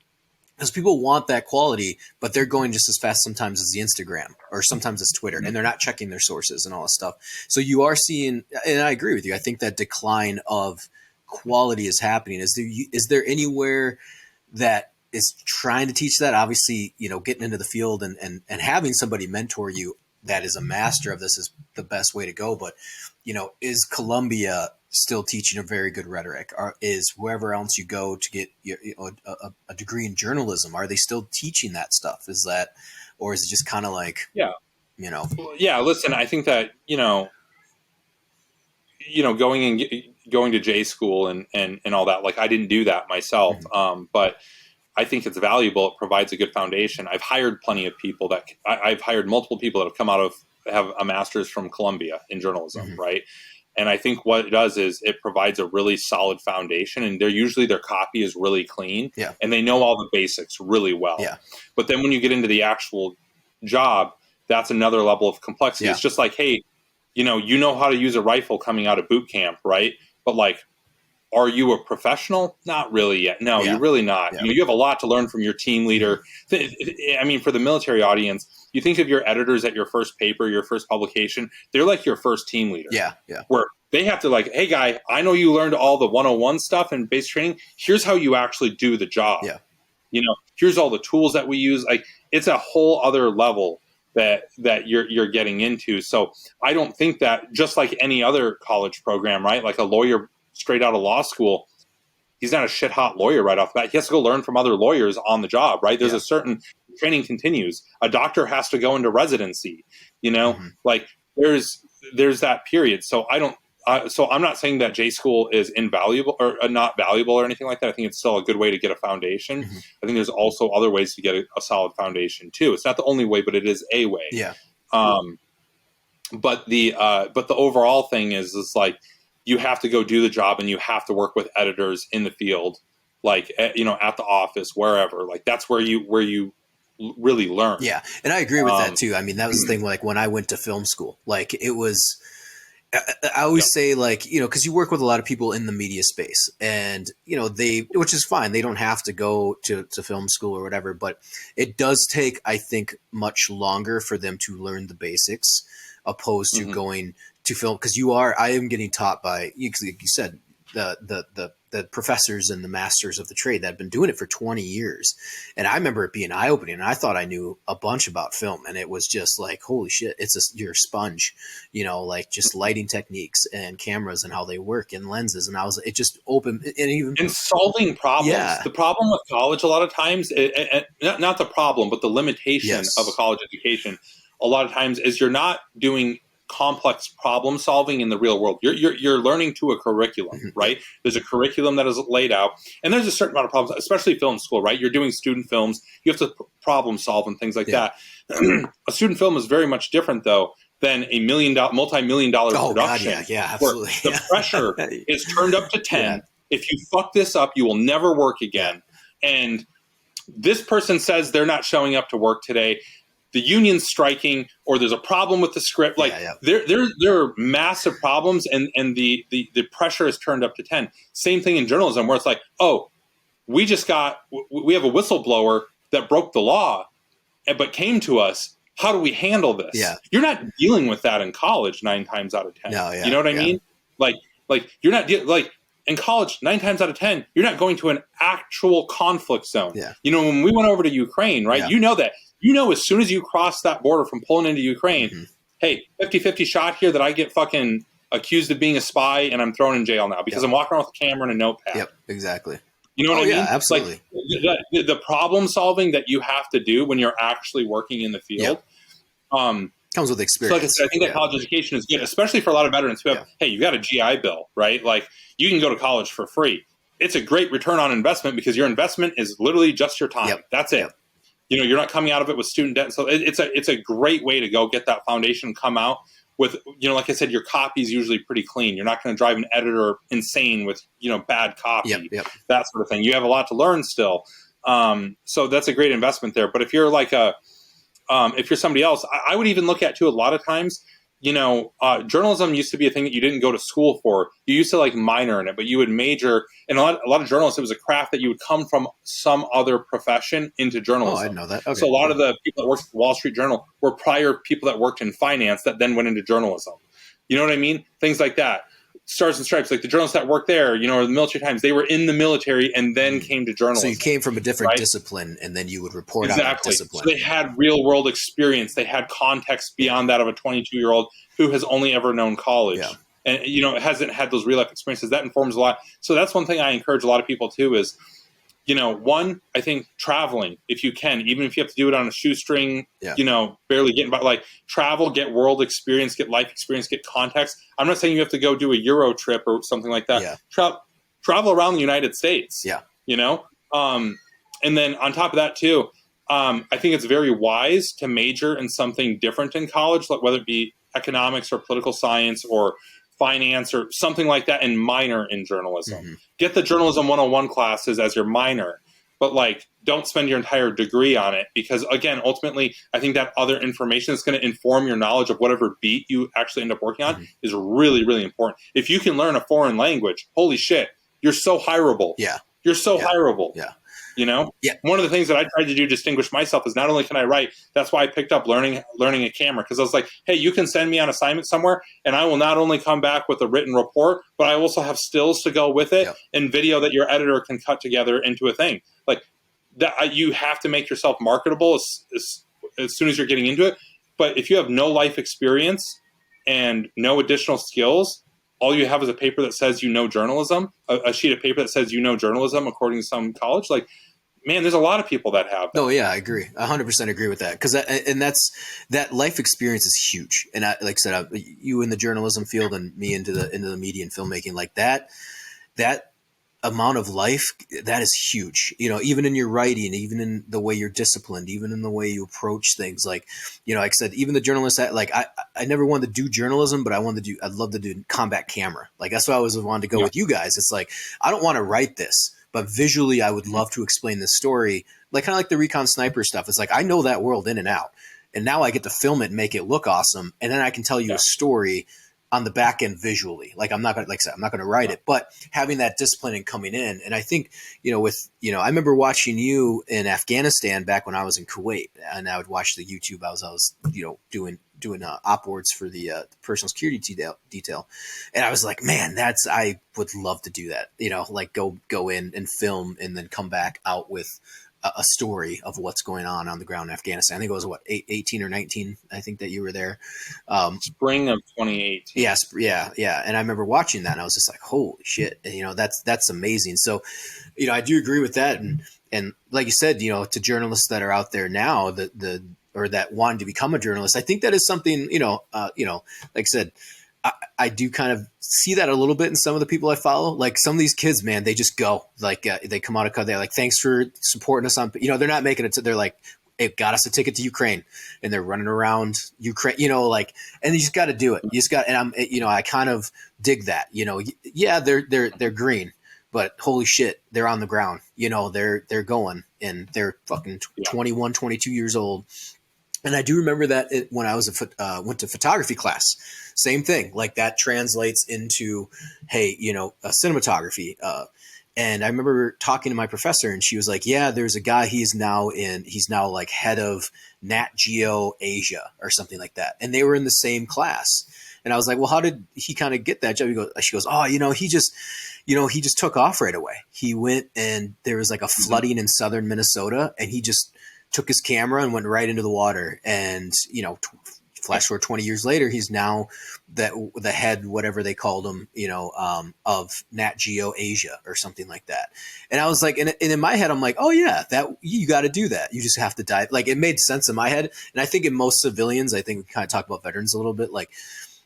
Because people want that quality, but they're going just as fast sometimes as the Instagram or sometimes as Twitter, and they're not checking their sources and all this stuff. So you are seeing, and I agree with you, I think that decline of quality is happening. Is there anywhere that is trying to teach that? Obviously, getting into the field and having somebody mentor you that is a master of this is the best way to go. But, is Columbia still teaching a very good rhetoric? Or is wherever else you go to get a degree in journalism, are they still teaching that stuff? Is that, or is it just kind of like, listen, I think that, going to J school and all that, like I didn't do that myself. But I think it's valuable. It provides a good foundation. I've hired plenty of people I've hired multiple people that have come out of, have a master's from Columbia in journalism. Right. And I think what it does is it provides a really solid foundation, and their copy is really clean, and they know all the basics really well. Yeah. But then when you get into the actual job, that's another level of complexity. Yeah. It's just like, hey, you know how to use a rifle coming out of boot camp, right? But like, are you a professional? Not really yet. No, you're really not. Yeah. You have a lot to learn from your team leader. I mean, for the military audience, you think of your editors at your first paper, your first publication, they're like your first team leader. Yeah, yeah. Where they have to like, hey, guy, I know you learned all the 101 stuff and basic training. Here's how you actually do the job. Yeah. Here's all the tools that we use. Like, it's a whole other level that you're getting into. So I don't think that, just like any other college program, right? Like a lawyer straight out of law school, he's not a shit hot lawyer right off the bat. He has to go learn from other lawyers on the job, right? There's a certain training continues. A doctor has to go into residency, like there's that period. So I'm not saying that J school is invaluable or not valuable or anything like that. I think it's still a good way to get a foundation. I think there's also other ways to get a solid foundation too. It's not the only way, but it is a way. Yeah. But the overall thing is like, you have to go do the job, and you have to work with editors in the field, like, at the office, wherever. Like, that's where you really learn. Yeah. And I agree with that too. I mean, that was the thing, like when I went to film school, like it was, I always say, like, because you work with a lot of people in the media space, and, which is fine. They don't have to go to film school or whatever, but it does take, I think, much longer for them to learn the basics opposed to going to film. Because I am getting taught by, like you said, the professors and the masters of the trade that have been doing it for 20 years. And I remember it being eye-opening, and I thought I knew a bunch about film, and it was just like, holy shit, you're a sponge, like just lighting techniques and cameras and how they work and lenses. And it just opened. And solving problems. Yeah. The problem with college a lot of times, not the problem, but the limitation of a college education a lot of times is you're not doing complex problem solving in the real world. You're learning to a curriculum, right? There's a curriculum that is laid out, and there's a certain amount of problems, especially film school, right? You're doing student films. You have to problem solve and things like that. A student film is very much different, though, than a multi-million-dollar production. God, yeah, absolutely. Where the pressure is turned up to 10. Yeah. If you fuck this up, you will never work again. And this person says they're not showing up to work today. The union's striking, or there's a problem with the script. Like there are massive problems, and the pressure is turned up to 10. Same thing in journalism, where it's like, oh, we have a whistleblower that broke the law, but came to us. How do we handle this? Yeah. You're not dealing with that in college 9 times out of 10. No, yeah, you know what I mean? Like you're not like in college 9 times out of 10, you're not going to an actual conflict zone. Yeah. When we went over to Ukraine, right? Yeah. You know that. As soon as you cross that border from Poland into Ukraine, hey, 50-50 shot here that I get fucking accused of being a spy and I'm thrown in jail now because I'm walking around with a camera and a notepad. Yep, exactly. You know what I mean? Yeah, absolutely. Like the problem solving that you have to do when you're actually working in the field comes with experience. So like I said, I think that college education is good, especially for a lot of veterans who have, hey, you got a GI Bill, right? Like you can go to college for free. It's a great return on investment because your investment is literally just your time. That's it. You're not coming out of it with student debt. So it's a great way to go get that foundation, come out with, like I said, your copy is usually pretty clean. You're not going to drive an editor insane with, bad copy, that sort of thing. You have a lot to learn still. So that's a great investment there. But if you're like if you're somebody else, I would even look at too, a lot of times, journalism used to be a thing that you didn't go to school for. You used to like minor in it, but you would major. And a lot of journalists, it was a craft that you would come from some other profession into journalism. Oh, I didn't know that. Okay. So a lot of the people that worked at the Wall Street Journal were prior people that worked in finance that then went into journalism. You know what I mean? Things like that. Stars and Stripes, like the journalists that worked there, or the Military Times, they were in the military and then came to journalism. So you came from a different discipline, and then you would report on that discipline. So they had real world experience. They had context beyond that of a 22-year-old who has only ever known college. Yeah. And, hasn't had those real life experiences. That informs a lot. So that's one thing I encourage a lot of people to is, one, I think traveling, if you can, even if you have to do it on a shoestring, barely getting by, like travel, get world experience, get life experience, get context. I'm not saying you have to go do a Euro trip or something like that. Yeah. Travel around the United States. Yeah. And then on top of that too, I think it's very wise to major in something different in college, like whether it be economics or political science or finance or something like that and minor in journalism. Mm-hmm. Get the journalism 101 classes as your minor, but like don't spend your entire degree on it, because again, ultimately, I think that other information that's going to inform your knowledge of whatever beat you actually end up working on is really, really important. If you can learn a foreign language, holy shit, you're so hireable. Yeah. You're so hireable. Yeah. You know? Yeah. One of the things that I tried to do to distinguish myself is not only can I write, that's why I picked up learning a camera, because I was like, hey, you can send me on assignment somewhere and I will not only come back with a written report, but I also have stills to go with it and video that your editor can cut together into a thing. Like that, you have to make yourself marketable as soon as you're getting into it. But if you have no life experience and no additional skills, all you have is a paper that says you know journalism, a sheet of paper that says you know journalism according to some college, like, man, there's a lot of people that have that. Oh yeah, I agree. 100% agree with that. Because that life experience is huge. And like I said, you in the journalism field and me into the media and filmmaking, like that amount of life, that is huge. You know, even in your writing, even in the way you're disciplined, even in the way you approach things. Like, you know, like I said, even the journalists, like I never wanted to do journalism, but I'd love to do combat camera. Like that's why I always wanted to go with you guys. It's like, I don't want to write this, but visually I would love to explain this story. Like kind of like the recon sniper stuff. It's like, I know that world in and out, and now I get to film it and make it look awesome. And then I can tell you a story on the back end visually. Like I'm not going to, like I said, I'm not going to write it, but having that discipline and coming in. And I think, you know, I remember watching you in Afghanistan back when I was in Kuwait, and I would watch the YouTube. I was, you know, doing op boards for the personal security detail. And I was like, man, I would love to do that. You know, like go in and film and then come back out with a story of what's going on the ground in Afghanistan. I think it was 18 or 19. I think that you were there. Spring of 2018. Yes. Yeah. And I remember watching that and I was just like, holy shit. And, you know, that's amazing. So, you know, I do agree with that. And like you said, you know, to journalists that are out there now, or that wanted to become a journalist, I think that is something, like I said, I do kind of see that a little bit in some of the people I follow. Like some of these kids, man, they just go like, they come out of, they're like, thanks for supporting us on, you know, they're not making it to, they're like, it got us a ticket to Ukraine, and they're running around Ukraine, you know, like, and you just got to do it. You just got, and I'm, you know, I kind of dig that, you know, yeah, they're green, but holy shit, they're on the ground, you know, they're going, and they're fucking 21, 22 years old. And I do remember that when I was went to photography class, same thing. Like that translates into, hey, you know, cinematography. And I remember talking to my professor, and she was like, yeah, there's a guy, he's now like head of Nat Geo Asia or something like that. And they were in the same class. And I was like, well, how did he kind of get that job? She goes, oh, you know, he just took off right away. He went, and there was like a flooding in southern Minnesota, and he just took his camera and went right into the water. And, you know, flash forward 20 years later, he's now the head, whatever they called him, you know, of Nat Geo Asia or something like that. And I was like, and in my head, I'm like, oh yeah, that you got to do that. You just have to dive. Like it made sense in my head. And I think in most civilians, I think we kind of talk about veterans a little bit, like,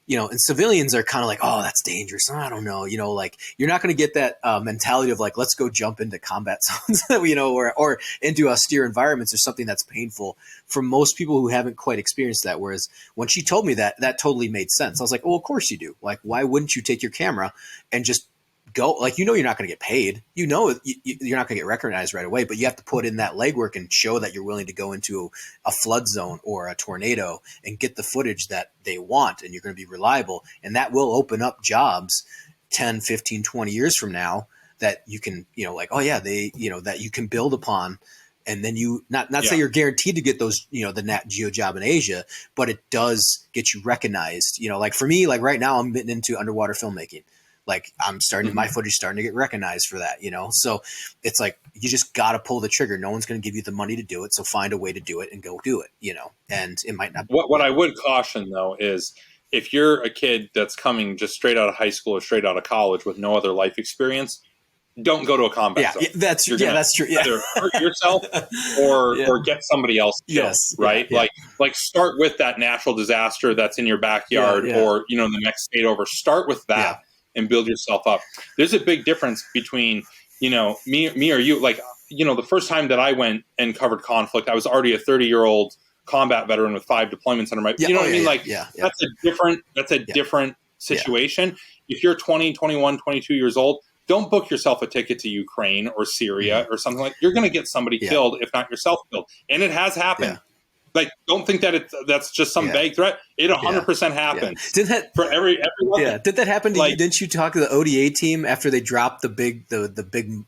you know, and civilians are kind of like, oh, that's dangerous. I don't know. You know, like you're not going to get that mentality of like, let's go jump into combat zones, you know, or into austere environments or something that's painful for most people who haven't quite experienced that. Whereas when she told me that totally made sense. I was like, oh, of course you do. Like, why wouldn't you take your camera and just go? Like, you know, you're not going to get paid. You know, you're not going to get recognized right away, but you have to put in that legwork and show that you're willing to go into a flood zone or a tornado and get the footage that they want, and you're going to be reliable. And that will open up jobs 10, 15, 20 years from now that you can, you know, like, oh yeah, that you can build upon. And then you not say you're guaranteed to get those, you know, the Nat Geo job in Asia, but it does get you recognized. You know, like for me, like right now I'm getting into underwater filmmaking. Like I'm starting, my footage starting to get recognized for that, you know? So it's like, you just got to pull the trigger. No one's going to give you the money to do it. So find a way to do it and go do it, you know? And it might not. What I would caution though, is if you're a kid that's coming just straight out of high school or straight out of college with no other life experience, don't go to a combat zone. That's true. Yeah. Either hurt yourself or get somebody else killed, yes. right? Yeah. Like start with that natural disaster that's in your backyard or, you know, the next state over. Start with that and build yourself up. There's a big difference between, you know, me or you. Like, you know, the first time that I went and covered conflict, I was already a 30-year-old combat veteran with 5 deployments under my, you know what I mean? That's a different situation. If you're 20, 21, 22 years old, don't book yourself a ticket to Ukraine or Syria or something like. You're going to get somebody killed, if not yourself killed, and it has happened. Like, don't think that that's just some vague threat. It 100% happened. Did that for everyone? Yeah, did that happen to you? Didn't you talk to the ODA team after they dropped the big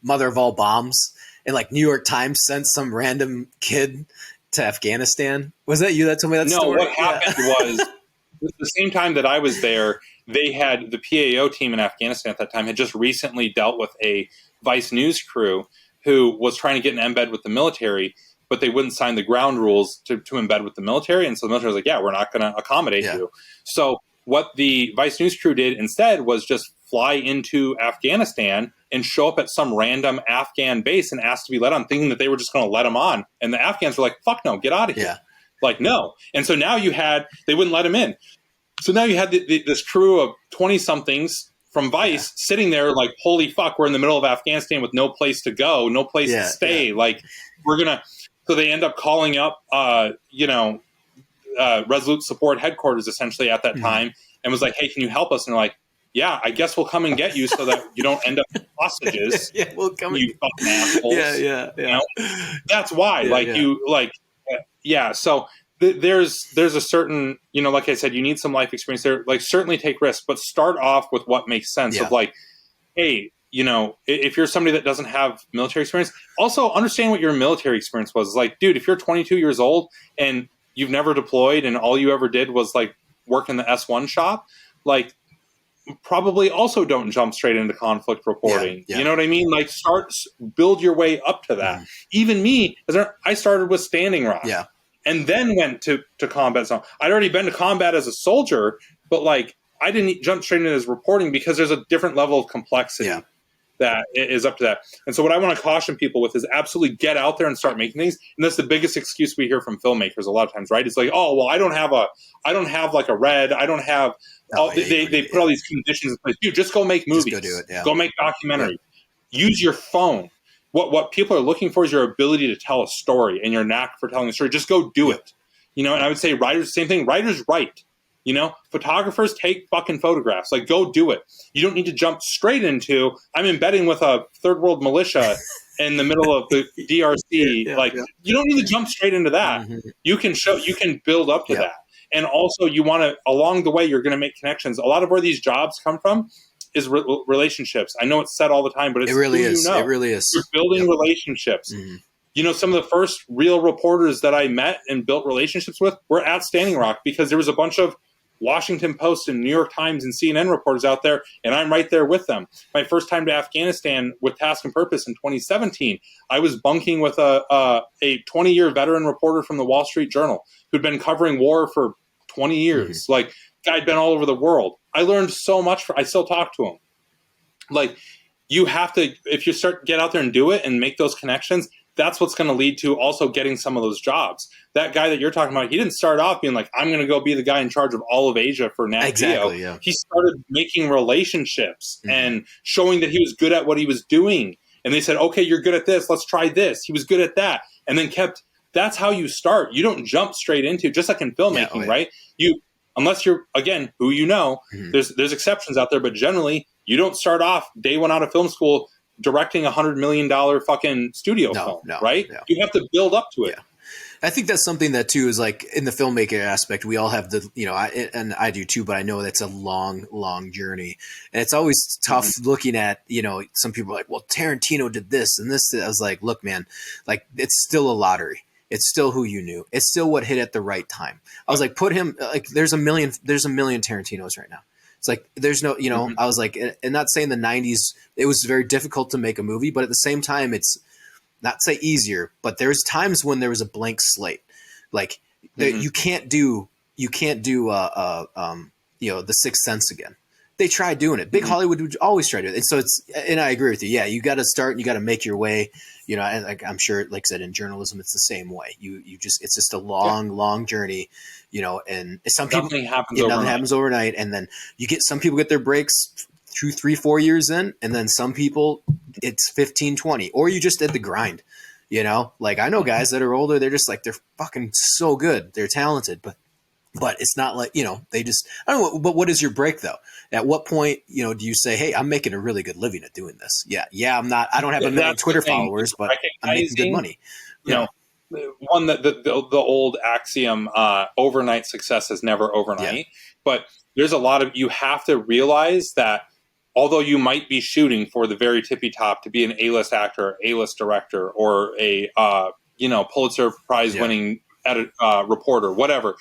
mother of all bombs, and like New York Times sent some random kid to Afghanistan? Was that you that told me that story? No, what happened was at the same time that I was there, they had the PAO team in Afghanistan at that time had just recently dealt with a Vice News crew who was trying to get an embed with the military, but they wouldn't sign the ground rules to embed with the military. And so the military was like, yeah, we're not going to accommodate you. So what the Vice News crew did instead was just fly into Afghanistan and show up at some random Afghan base and ask to be let on, thinking that they were just going to let them on. And the Afghans were like, fuck no, get out of here. Like, no. And so now they wouldn't let them in. So now you had this crew of 20-somethings from Vice sitting there like, holy fuck, we're in the middle of Afghanistan with no place to go, no place to stay. Like, we're going to... So they end up calling up, Resolute Support headquarters essentially at that time and was like, hey, can you help us? And they're like, yeah, I guess we'll come and get you so that you don't end up with hostages. We'll come you fucking assholes. You know? That's why. So there's a certain, like I said, you need some life experience there. Like, certainly take risks, but start off with what makes sense of like, hey, if you're somebody that doesn't have military experience, also understand what your military experience was. Like, dude, if you're 22 years old and you've never deployed and all you ever did was like work in the S1 shop, like, probably also don't jump straight into conflict reporting. You know what I mean? Like, build your way up to that. Even me, I started with Standing Rock and then went to combat zone. I'd already been to combat as a soldier, but like, I didn't jump straight into this reporting because there's a different level of complexity that is up to that. And so what I want to caution people with is absolutely get out there and start making things. And that's the biggest excuse we hear from filmmakers a lot of times, right? It's like, oh, well, I don't have like a red. I don't have, they put all these conditions in place. Dude, just go make movies. Just go do it. Go make documentary. Use your phone. What people are looking for is your ability to tell a story and your knack for telling a story. Just go do it. And I would say writers, same thing. Writers write. Photographers take fucking photographs. Like, go do it. You don't need to jump straight into, I'm embedding with a third world militia in the middle of the DRC. You don't need to jump straight into that. You can build up to that. And also you want to, along the way, you're going to make connections. A lot of where these jobs come from is relationships. I know it's said all the time, but it really is. It really is. You're building relationships. Some of the first real reporters that I met and built relationships with were at Standing Rock because there was a bunch of Washington Post and New York Times and CNN reporters out there, and I'm right there with them. My first time to Afghanistan with Task and Purpose in 2017, I was bunking with a 20-year veteran reporter from the Wall Street Journal who'd been covering war for 20 years. Like, guy'd been all over the world. I learned so much. I still talk to him. Like, you have to, if you get out there and do it and make those connections, that's what's going to lead to also getting some of those jobs. That guy that you're talking about, he didn't start off being like, I'm going to go be the guy in charge of all of Asia for Nat Geo. He started making relationships and showing that he was good at what he was doing. And they said, okay, you're good at this. Let's try this. He was good at that. And then that's how you start. You don't jump straight into, just like in filmmaking, right? Unless you're, again, who there's exceptions out there, but generally you don't start off day one out of film school directing $100 million fucking studio film, right? You have to build up to it. I think that's something that too is like in the filmmaker aspect, we all have I do too, but I know that's a long, long journey. And it's always tough looking at, some people are like, well, Tarantino did this and this. I was like, look, man, like, it's still a lottery. It's still who you knew. It's still what hit at the right time. I was like, put him, like, there's a million Tarantinos right now. It's like, there's no, I was like, and not saying the 90s, it was very difficult to make a movie, but at the same time, it's not say easier, but there's times when there was a blank slate. Like you can't do, The Sixth Sense again. They tried doing it. Big Hollywood would always try to do it. And so and I agree with you. Yeah. You got to start and you got to make your way, and like, I'm sure, like I said, in journalism, it's the same way. It's just a long journey, and some people, nothing happens overnight. And then some people get their breaks 2, 3, 4 years in. And then some people it's 15, 20, or you just did the grind, like I know guys that are older. They're just like, they're fucking so good. They're talented, but But it's not like, they just, I don't know, but what is your break though? At what point, do you say, hey, I'm making a really good living at doing this? Yeah. I don't have a million Twitter followers, but I'm making good money. You know, one that the old axiom, overnight success is never overnight, but there's a lot of, you have to realize that although you might be shooting for the very tippy top to be an A-list actor, A-list director, or a, Pulitzer Prize winning reporter, whatever,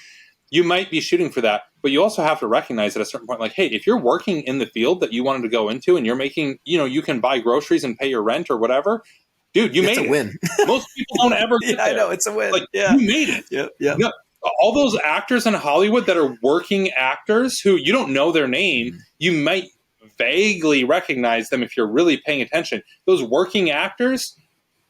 you might be shooting for that, but you also have to recognize at a certain point, like, hey, if you're working in the field that you wanted to go into and you're making, you can buy groceries and pay your rent or whatever, dude, you made it. Win. Most people don't ever get there. I know, it's a win. Like, you made it. Yeah. All those actors in Hollywood that are working actors who you don't know their name, you might vaguely recognize them if you're really paying attention. Those working actors,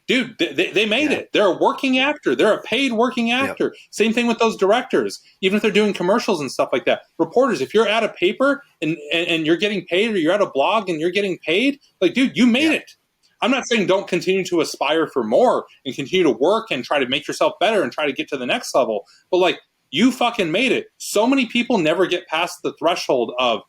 dude, they made it. They're a working actor. They're a paid working actor. Yep. Same thing with those directors, even if they're doing commercials and stuff like that. Reporters, if you're at a paper and you're getting paid, or you're at a blog and you're getting paid, like, dude, you made it. I'm not saying don't continue to aspire for more and continue to work and try to make yourself better and try to get to the next level. But, like, you fucking made it. So many people never get past the threshold of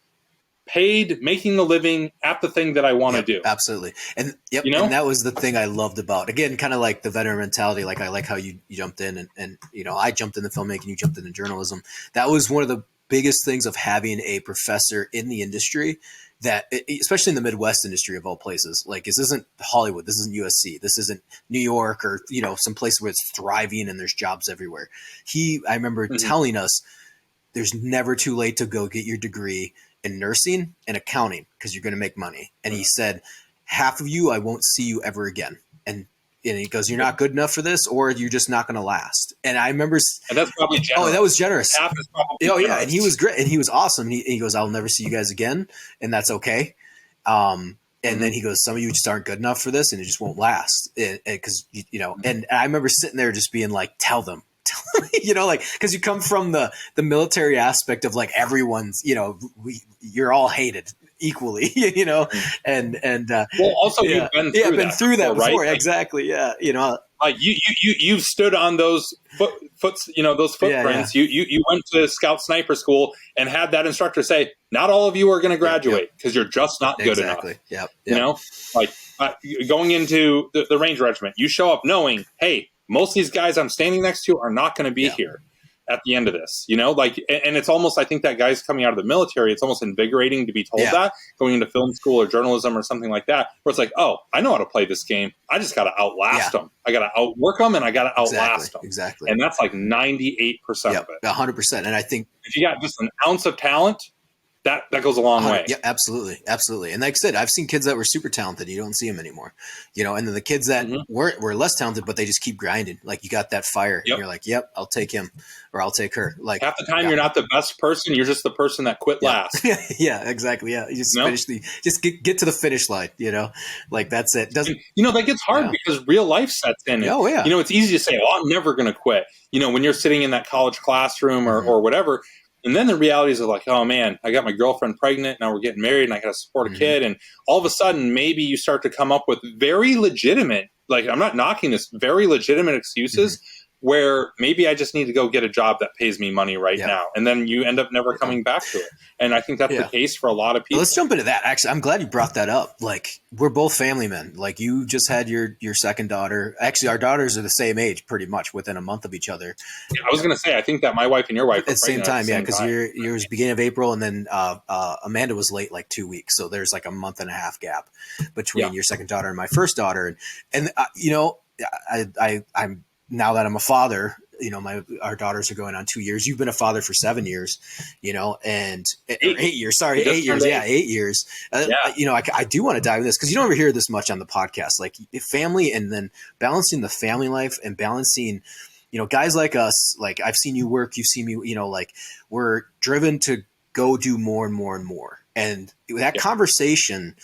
paid, making the living at the thing that I want to do. Absolutely. And and that was the thing I loved about, again, kind of like the veteran mentality. Like, I like how you jumped in and I jumped into filmmaking, you jumped into journalism. That was one of the biggest things of having a professor in the industry, that especially in the Midwest industry of all places. Like, this isn't Hollywood, this isn't USC, this isn't New York, or some place where it's thriving and there's jobs everywhere. I remember telling us, there's never too late to go get your degree in nursing and accounting, because you're going to make money. And he said, half of you, I won't see you ever again. And he goes, you're not good enough for this, or you're just not going to last. And I remember, and that's probably generous. Oh, that was generous. Half is probably generous. And he was great, and he was awesome. And he goes, I'll never see you guys again, and that's okay. And then he goes, some of you just aren't good enough for this, and it just won't last. Because and I remember sitting there just being like, tell them, because you come from the military aspect of, like, everyone's, you're all hated equally, and well, also you've been through that before, right? Exactly. Yeah. Like, you've stood on those footprints. You went to Scout Sniper School and had that instructor say, not all of you are going to graduate because you're just not good enough. Yep. Like, going into the Ranger Regiment, you show up knowing, hey, most of these guys I'm standing next to are not going to be here at the end of this, like, and it's almost, I think that guys coming out of the military, it's almost invigorating to be told that, going into film school or journalism or something like that, where it's like, oh, I know how to play this game. I just got to outlast them. I got to outwork them, and I got to outlast them. Exactly. And that's like 98% of it. 100%. And I think if you got just an ounce of talent, that goes a long way. Yeah, absolutely. Absolutely. And like I said, I've seen kids that were super talented. You don't see them anymore, and then the kids that were less talented, but they just keep grinding. Like, you got that fire. And you're like, yep, I'll take him or I'll take her. Like, half the time you're not the best person. You're just the person that quit last. Yeah, exactly. Yeah. You just finish get to the finish line, like, that's it. Doesn't, that gets hard because real life sets in. Oh yeah. It's easy to say, oh, I'm never going to quit. When you're sitting in that college classroom or whatever. And then the realities are like, oh man, I got my girlfriend pregnant. Now we're getting married and I got to support a kid. And all of a sudden, maybe you start to come up with very legitimate, like, I'm not knocking this, very legitimate excuses where maybe I just need to go get a job that pays me money right now. And then you end up never coming back to it. And I think that's the case for a lot of people. Well, let's jump into that. Actually, I'm glad you brought that up. Like, we're both family men. Like, you just had your second daughter. Actually, our daughters are the same age, pretty much within a month of each other. Yeah, I was going to say, I think that my wife and your wife at the same time. Yeah, because yours beginning of April, and then Amanda was late, like 2 weeks. So there's like a month and a half gap between your second daughter and my first daughter. And I'm now that I'm a father, our daughters are going on 2 years. You've been a father for 7 years, and 8 years. Sorry, 8 years. Yeah, 8 years. I do want to dive into this because you don't ever hear this much on the podcast, like family, and then balancing the family life and balancing, guys like us. Like, I've seen you work, you've seen me. Like, we're driven to go do more and more and more, and that conversation.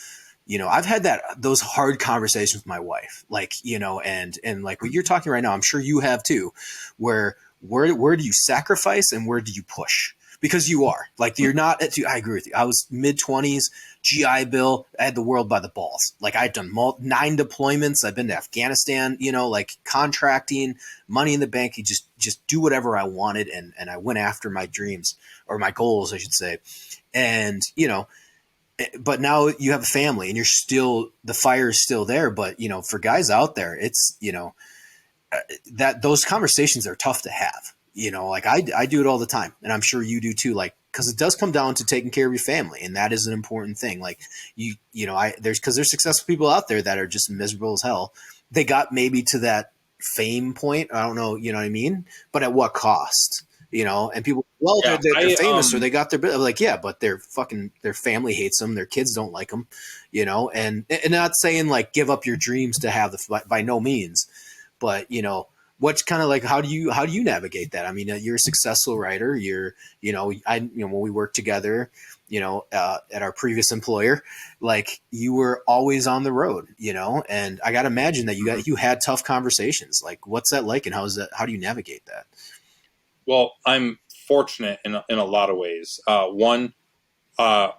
I've had those hard conversations with my wife, like, and like what you're talking right now, I'm sure you have too, where do you sacrifice and where do you push? Because you are like, you're not, I agree with you. I was mid-20s, GI Bill. I had the world by the balls. Like I'd done 9 deployments. I've been to Afghanistan, like contracting, money in the bank. You just do whatever I wanted. And I went after my dreams, or my goals, I should say. And, but now you have a family and the fire is still there. But, for guys out there, it's, that those conversations are tough to have. Like I do it all the time, and I'm sure you do too. Like, because it does come down to taking care of your family, and that is an important thing. Like there's successful people out there that are just miserable as hell. They got maybe to that fame point. I don't know, you know what I mean? But at what cost? And people, they're famous, or they got their bit. Like, yeah, but their family hates them. Their kids don't like them, and not saying like give up your dreams to have by no means, but what's kind of like, how do you navigate that? I mean, you're a successful writer. When we worked together, at our previous employer, like you were always on the road, and I got to imagine that you had tough conversations. Like, what's that like, and how do you navigate that? Well, I'm fortunate in a lot of ways. One, I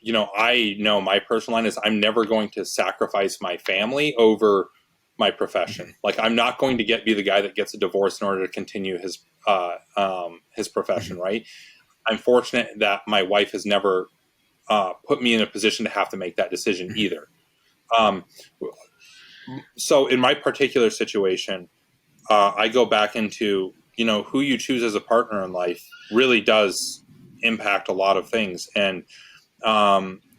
know my personal line is I'm never going to sacrifice my family over my profession. Like I'm not going to be the guy that gets a divorce in order to continue his profession. Right. I'm fortunate that my wife has never put me in a position to have to make that decision either. So in my particular situation, I go back into, who you choose as a partner in life really does impact a lot of things. And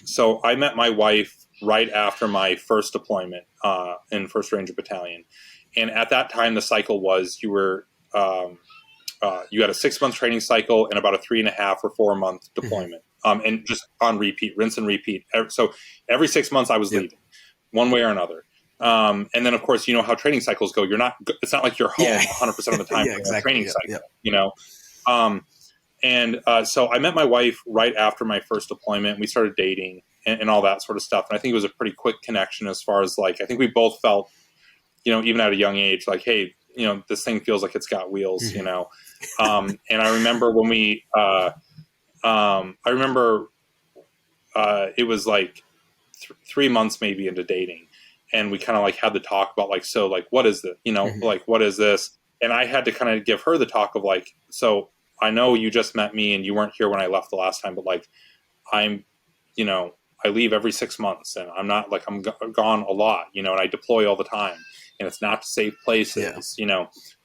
so I met my wife right after my first deployment in 1st Ranger Battalion. And at that time, the cycle was you had a 6-month training cycle and about a 3.5 or 4 month deployment. And just on repeat, rinse and repeat. So every 6 months I was leaving one way or another. And then, of course, how training cycles go. It's not like you're home 100% of the time for a training cycle, So I met my wife right after my first deployment. We started dating and all that sort of stuff. And I think it was a pretty quick connection as far as like, I think we both felt, even at a young age, like, hey, this thing feels like it's got wheels, and I remember when it was like 3 months maybe into dating. And we kind of like had the talk about like, so like, what is it? Like, what is this? And I had to kind of give her the talk of like, so I know you just met me and you weren't here when I left the last time, but like, I'm, I leave every 6 months and I'm not like, I'm gone a lot, and I deploy all the time and it's not to safe places,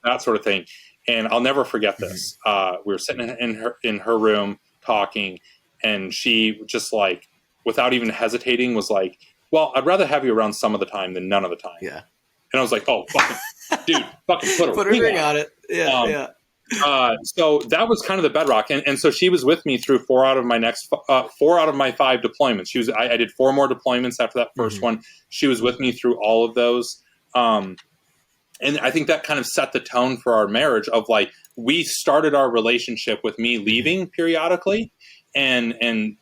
that sort of thing. And I'll never forget this. We were sitting in her room talking, and she just like, without even hesitating, was like, well, I'd rather have you around some of the time than none of the time. Yeah. And I was like, oh, fucking put a ring on it. Yeah. So that was kind of the bedrock. And so she was with me through 4 out of my 5 deployments. I did 4 more deployments after that first one. She was with me through all of those. And I think that kind of set the tone for our marriage of like, we started our relationship with me leaving periodically. And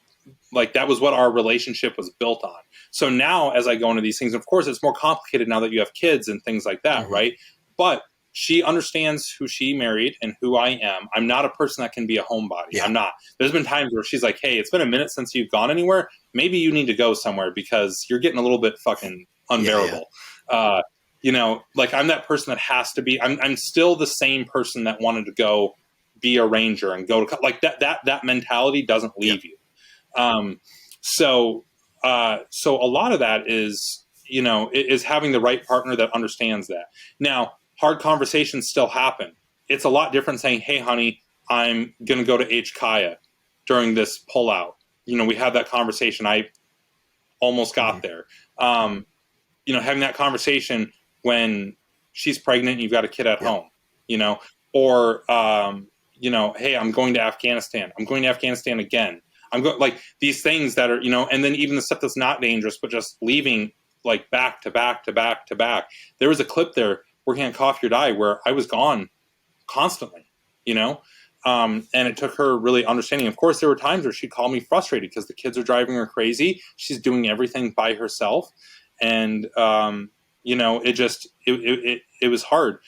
like, that was what our relationship was built on. So now as I go into these things, of course, it's more complicated now that you have kids and things like that. Right. But she understands who she married and who I am. I'm not a person that can be a homebody. Yeah. I'm not. There's been times where she's like, hey, it's been a minute since you've gone anywhere. Maybe you need to go somewhere because you're getting a little bit fucking unbearable. Like I'm that person that has to be, I'm still the same person that wanted to go be a ranger and go to like that mentality doesn't leave you. So a lot of that is, is having the right partner that understands that. Now, hard conversations still happen. It's a lot different saying, hey, honey, I'm going to go to H-Kaya during this pullout. We had that conversation. I almost got there. Having that conversation when she's pregnant and you've got a kid at home, or, hey, I'm going to Afghanistan. I'm going to Afghanistan again. I'm going like these things that are, and then even the stuff that's not dangerous, but just leaving like back to back to back to back. There was a clip there working on Coffee or Die where I was gone constantly, and it took her really understanding. Of course, there were times where she'd call me frustrated because the kids are driving her crazy. She's doing everything by herself. And, it was hard,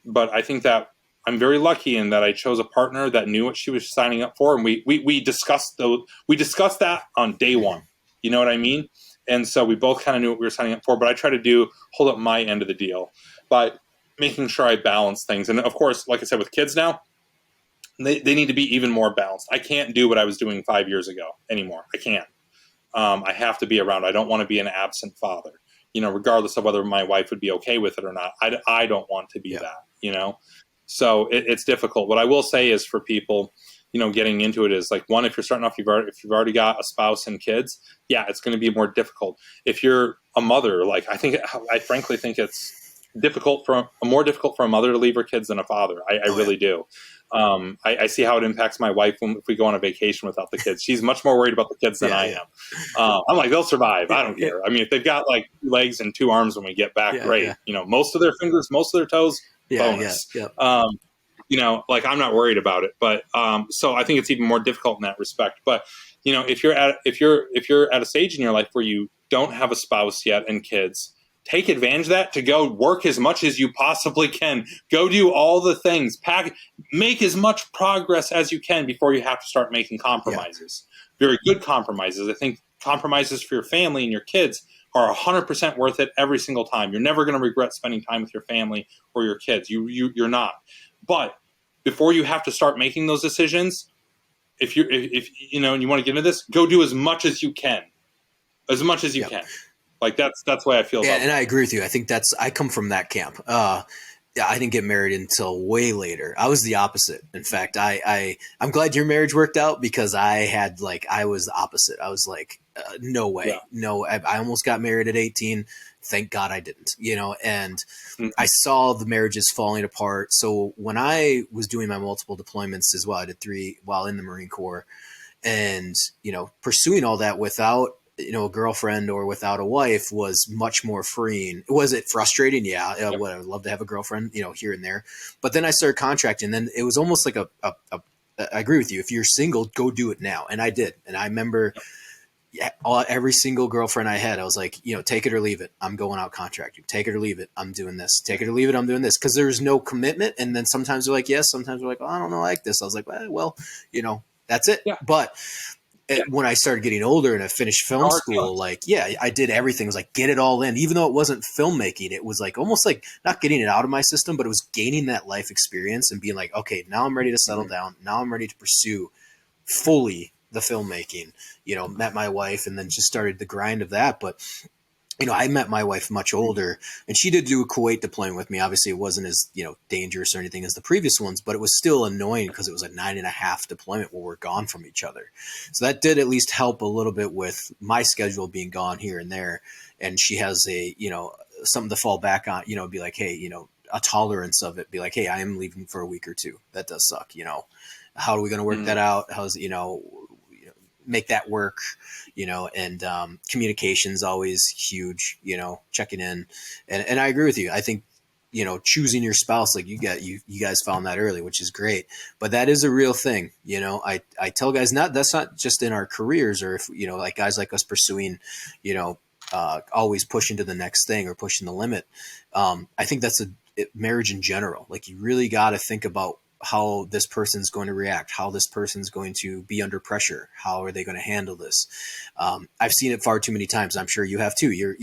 but I think that I'm very lucky in that I chose a partner that knew what she was signing up for. And we discussed that on day one. You know what I mean? And so we both kind of knew what we were signing up for, but I try to hold up my end of the deal by making sure I balance things. And of course, like I said, with kids now, they need to be even more balanced. I can't do what I was doing 5 years ago anymore. I can't. I have to be around. I don't want to be an absent father, regardless of whether my wife would be okay with it or not. I don't want to be that, So it's difficult. What I will say is for people, getting into it is like, one, if you're starting off, if you've already got a spouse and kids, yeah, it's going to be more difficult. If you're a mother, like I frankly think it's more difficult for a mother to leave her kids than a father. I really do. I see how it impacts my wife if we go on a vacation without the kids. She's much more worried about the kids than I am. I'm like, they'll survive. I don't care. I mean, if they've got like 2 legs and 2 arms when we get back, great. Most of their fingers, most of their toes, bonus. Like I'm not worried about it. But so I think it's even more difficult in that respect. But if you're at a stage in your life where you don't have a spouse yet and kids, take advantage of that to go work as much as you possibly can. Go do all the things. Make as much progress as you can before you have to start making compromises. Very good compromises. I think compromises for your family and your kids are 100% worth it every single time. You're never going to regret spending time with your family or your kids. You're not. But before you have to start making those decisions, if you want to get into this, go do as much as you can. As much as you can. Like that's the way I feel about it. And I agree with you. I think I come from that camp. I didn't get married until way later. I was the opposite. In fact, I'm glad your marriage worked out because I was the opposite. I was like, no way. Yeah. No, I almost got married at 18. Thank God I didn't, and I saw the marriages falling apart. So when I was doing my multiple deployments as well, I did 3 while in the Marine Corps, and, pursuing all that without a girlfriend or without a wife was much more freeing. Was it frustrating? Yeah. I would love to have a girlfriend, here and there. But then I started contracting. Then it was almost like I agree with you. If you're single, go do it now. And I did. And I remember every single girlfriend I had, I was like, take it or leave it. I'm going out contracting. Take it or leave it. I'm doing this. Take it or leave it. I'm doing this. Because there's no commitment. And then sometimes they're like, yes. Sometimes they're like, oh, I don't know, like this. I was like, well, that's it. Yeah. But when I started getting older and I finished film school, I did everything. It was like, get it all in, even though it wasn't filmmaking. It was like, almost like not getting it out of my system, but it was gaining that life experience and being like, okay, now I'm ready to settle down. Now I'm ready to pursue fully the filmmaking, met my wife and then just started the grind of that. But I met my wife much older and she did do a Kuwait deployment with me. Obviously it wasn't as, dangerous or anything as the previous ones, but it was still annoying because it was a 9.5 deployment where we're gone from each other. So that did at least help a little bit with my schedule being gone here and there. And she has something to fall back on, be like, hey, a tolerance of it, be like, hey, I am leaving for a week or 2. That does suck. How are we going to work that out? How's, make that work, and communication's always huge, checking in. And I agree with you. I think, choosing your spouse, like you guys found that early, which is great, but that is a real thing. I tell guys that's not just in our careers or if, like guys like us pursuing, always pushing to the next thing or pushing the limit. I think that's marriage in general. Like you really got to think about how this person's going to react, how this person's going to be under pressure. How are they going to handle this? I've seen it far too many times. I'm sure you have too. You're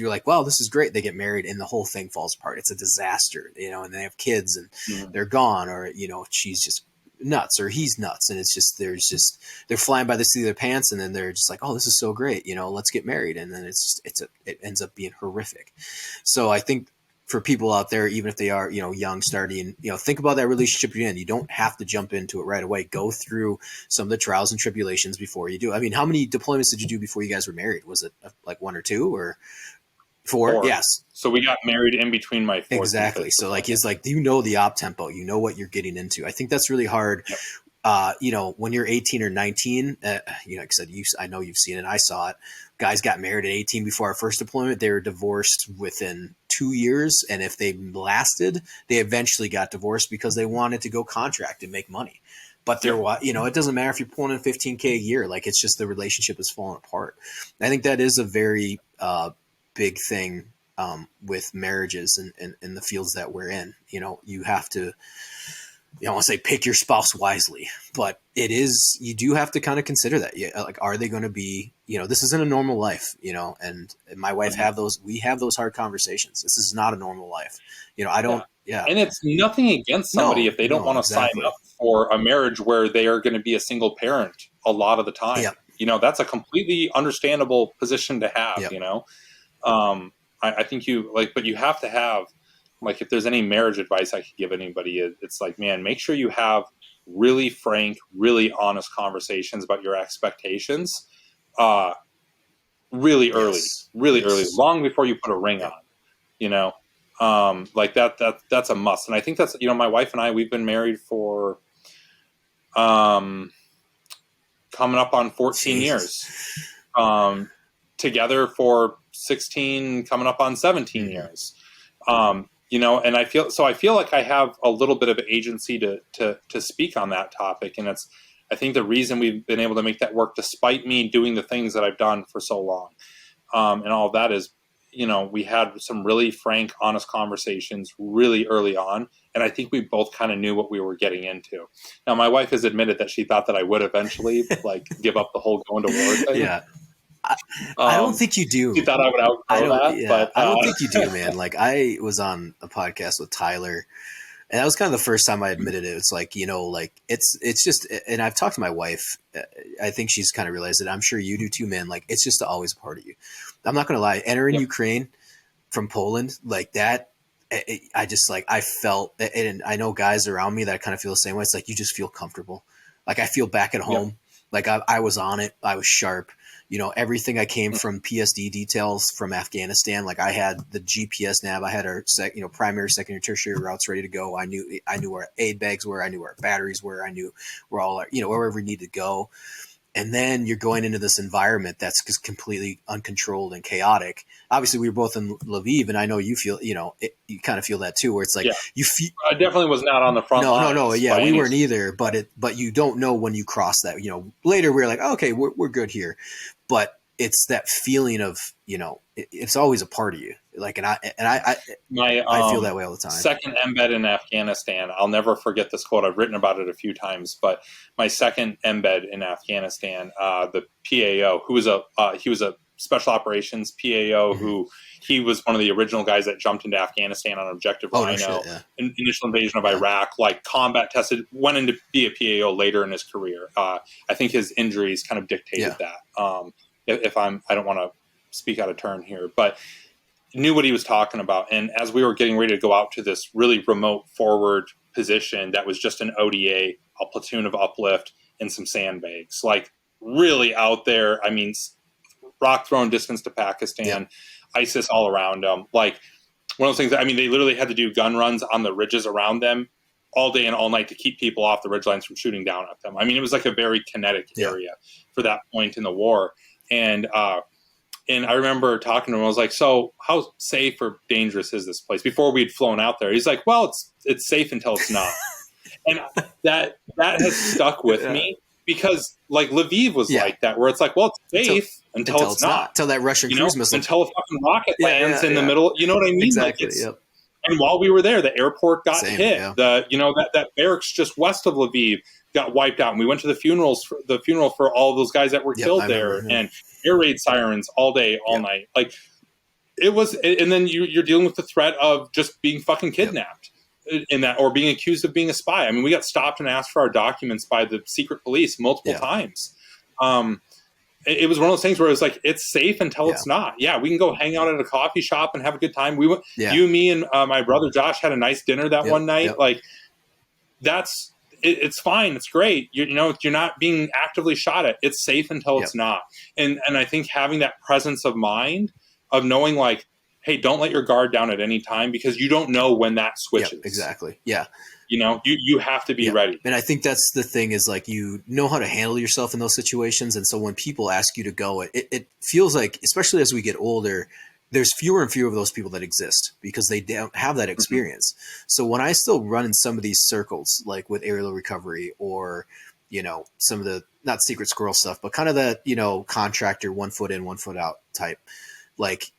like, wow, this is great. They get married and the whole thing falls apart. It's a disaster, and they have kids and they're gone or, she's just nuts or he's nuts. And it's just, they're flying by the seat of their pants and then they're just like, oh, this is so great. Let's get married. And then it ends up being horrific. So I think, for people out there, even if they are, young, starting, think about that relationship you're in. You don't have to jump into it right away. Go through some of the trials and tribulations before you do. I mean, how many deployments did you do before you guys were married? Was it like 1 or 2 or 4? Yes. So we got married in between my 4th. Exactly. So like, it's like, the op tempo, what you're getting into. I think that's really hard. Yep. When you're 18 or 19, like I said, I know you've seen it. I saw it. Guys got married at 18 before our first deployment. They were divorced within 2 years. And if they lasted, they eventually got divorced because they wanted to go contract and make money. But it doesn't matter if you're pulling in $15K a year. Like it's just the relationship is falling apart. I think that is a very big thing with marriages and the fields that we're in. You have to I don't want to say pick your spouse wisely, but it is, you do have to kind of consider that. Like, are they going to be, this isn't a normal life, and my wife we have those hard conversations. This is not a normal life. I don't, And it's nothing against somebody if they don't want to sign up for a marriage where they are going to be a single parent a lot of the time. Yeah. That's a completely understandable position to have, I think but you have to have, like, if there's any marriage advice I could give anybody, it's like, man, make sure you have really frank, really honest conversations about your expectations, really early, early, long before you put a ring on, like that's a must. And I think that's, my wife and I, we've been married for, coming up on 14 years, together for 16, coming up on 17 years. And I feel like I have a little bit of agency to speak on that topic. And I think the reason we've been able to make that work, despite me doing the things that I've done for so long, and all of that is, we had some really frank, honest conversations really early on. And I think we both kind of knew what we were getting into. Now, my wife has admitted that she thought that I would eventually give up the whole going to war thing. Yeah. I don't think you do. She thought I would outgrow that, but I don't think you do, man. Like, I was on a podcast with Tyler, and that was kind of the first time I admitted it. It's like, it's just, and I've talked to my wife. I think she's kind of realized it. I'm sure you do too, man. Like, it's just always a part of you. I'm not going to lie. Entering Ukraine from Poland, like that, I just, like, I felt, and I know guys around me that kind of feel the same way. It's like, you just feel comfortable. Like, I feel back at home. Like, I was on it. I was sharp. Everything I came from PSD details from Afghanistan. Like, I had the GPS nav. I had our primary, secondary, tertiary routes ready to go. I knew where aid bags were. I knew where our batteries were. I knew where all our, wherever we needed to go. And then you're going into this environment that's just completely uncontrolled and chaotic. Obviously, we were both in Lviv, and I know you feel, you kind of feel that too, where it's like you feel. I definitely was not on the front lines. No. Yeah, we weren't either. But you don't know when you cross that. Later we're like, okay, we're good here, but it's that feeling of, it's always a part of you. Like, I feel that way all the time. Second embed in Afghanistan, I'll never forget this quote. I've written about it a few times, but my second embed in Afghanistan, the PAO, who was he was a special operations PAO, who he was one of the original guys that jumped into Afghanistan on Objective Rhino, initial invasion of Iraq, like combat tested, went in to be a PAO later in his career. I think his injuries kind of dictated that. I don't want to speak out of turn here, but knew what he was talking about. And as we were getting ready to go out to this really remote forward position that was just an ODA, a platoon of uplift, and some sandbags, like really out there. I mean, rock thrown distance to Pakistan, ISIS all around them. Like, one of those things that, I mean, they literally had to do gun runs on the ridges around them all day and all night to keep people off the ridgelines from shooting down at them. I mean, it was like a very kinetic area for that point in the war. And I remember talking to him. I was like, "So, how safe or dangerous is this place?" Before we'd flown out there, he's like, "Well, it's safe until it's not." And that has stuck with me, because like Lviv was like that, where it's like, well, it's safe until it's not. Until that Russian cruise missile, until a fucking rocket lands in the middle. You know what I mean? Exactly. Like, and while we were there, the airport got hit. That barracks just west of Lviv got wiped out, and we went to the funeral for all those guys that were killed there, and air raid sirens all day, all night. Like, it was, and then you're dealing with the threat of just being fucking kidnapped in that, or being accused of being a spy. I mean, we got stopped and asked for our documents by the secret police multiple times. It was one of those things where it was like, it's safe until it's not. Yeah, we can go hang out at a coffee shop and have a good time. We went, you, me, and my brother Josh had a nice dinner that one night. Like, it's fine. It's great. You're not being actively shot at. It's safe until it's not. And I think having that presence of mind of knowing, like, hey, don't let your guard down at any time, because you don't know when that switches. Exactly. Yeah. You have to be ready. And I think that's the thing, is like, you know how to handle yourself in those situations. And so when people ask you to go, it feels like, especially as we get older, there's fewer and fewer of those people that exist because they don't have that experience. So when I still run in some of these circles, like with aerial recovery, or, some of the, not secret squirrel stuff, but kind of that, contractor, 1 foot in, 1 foot out type, like,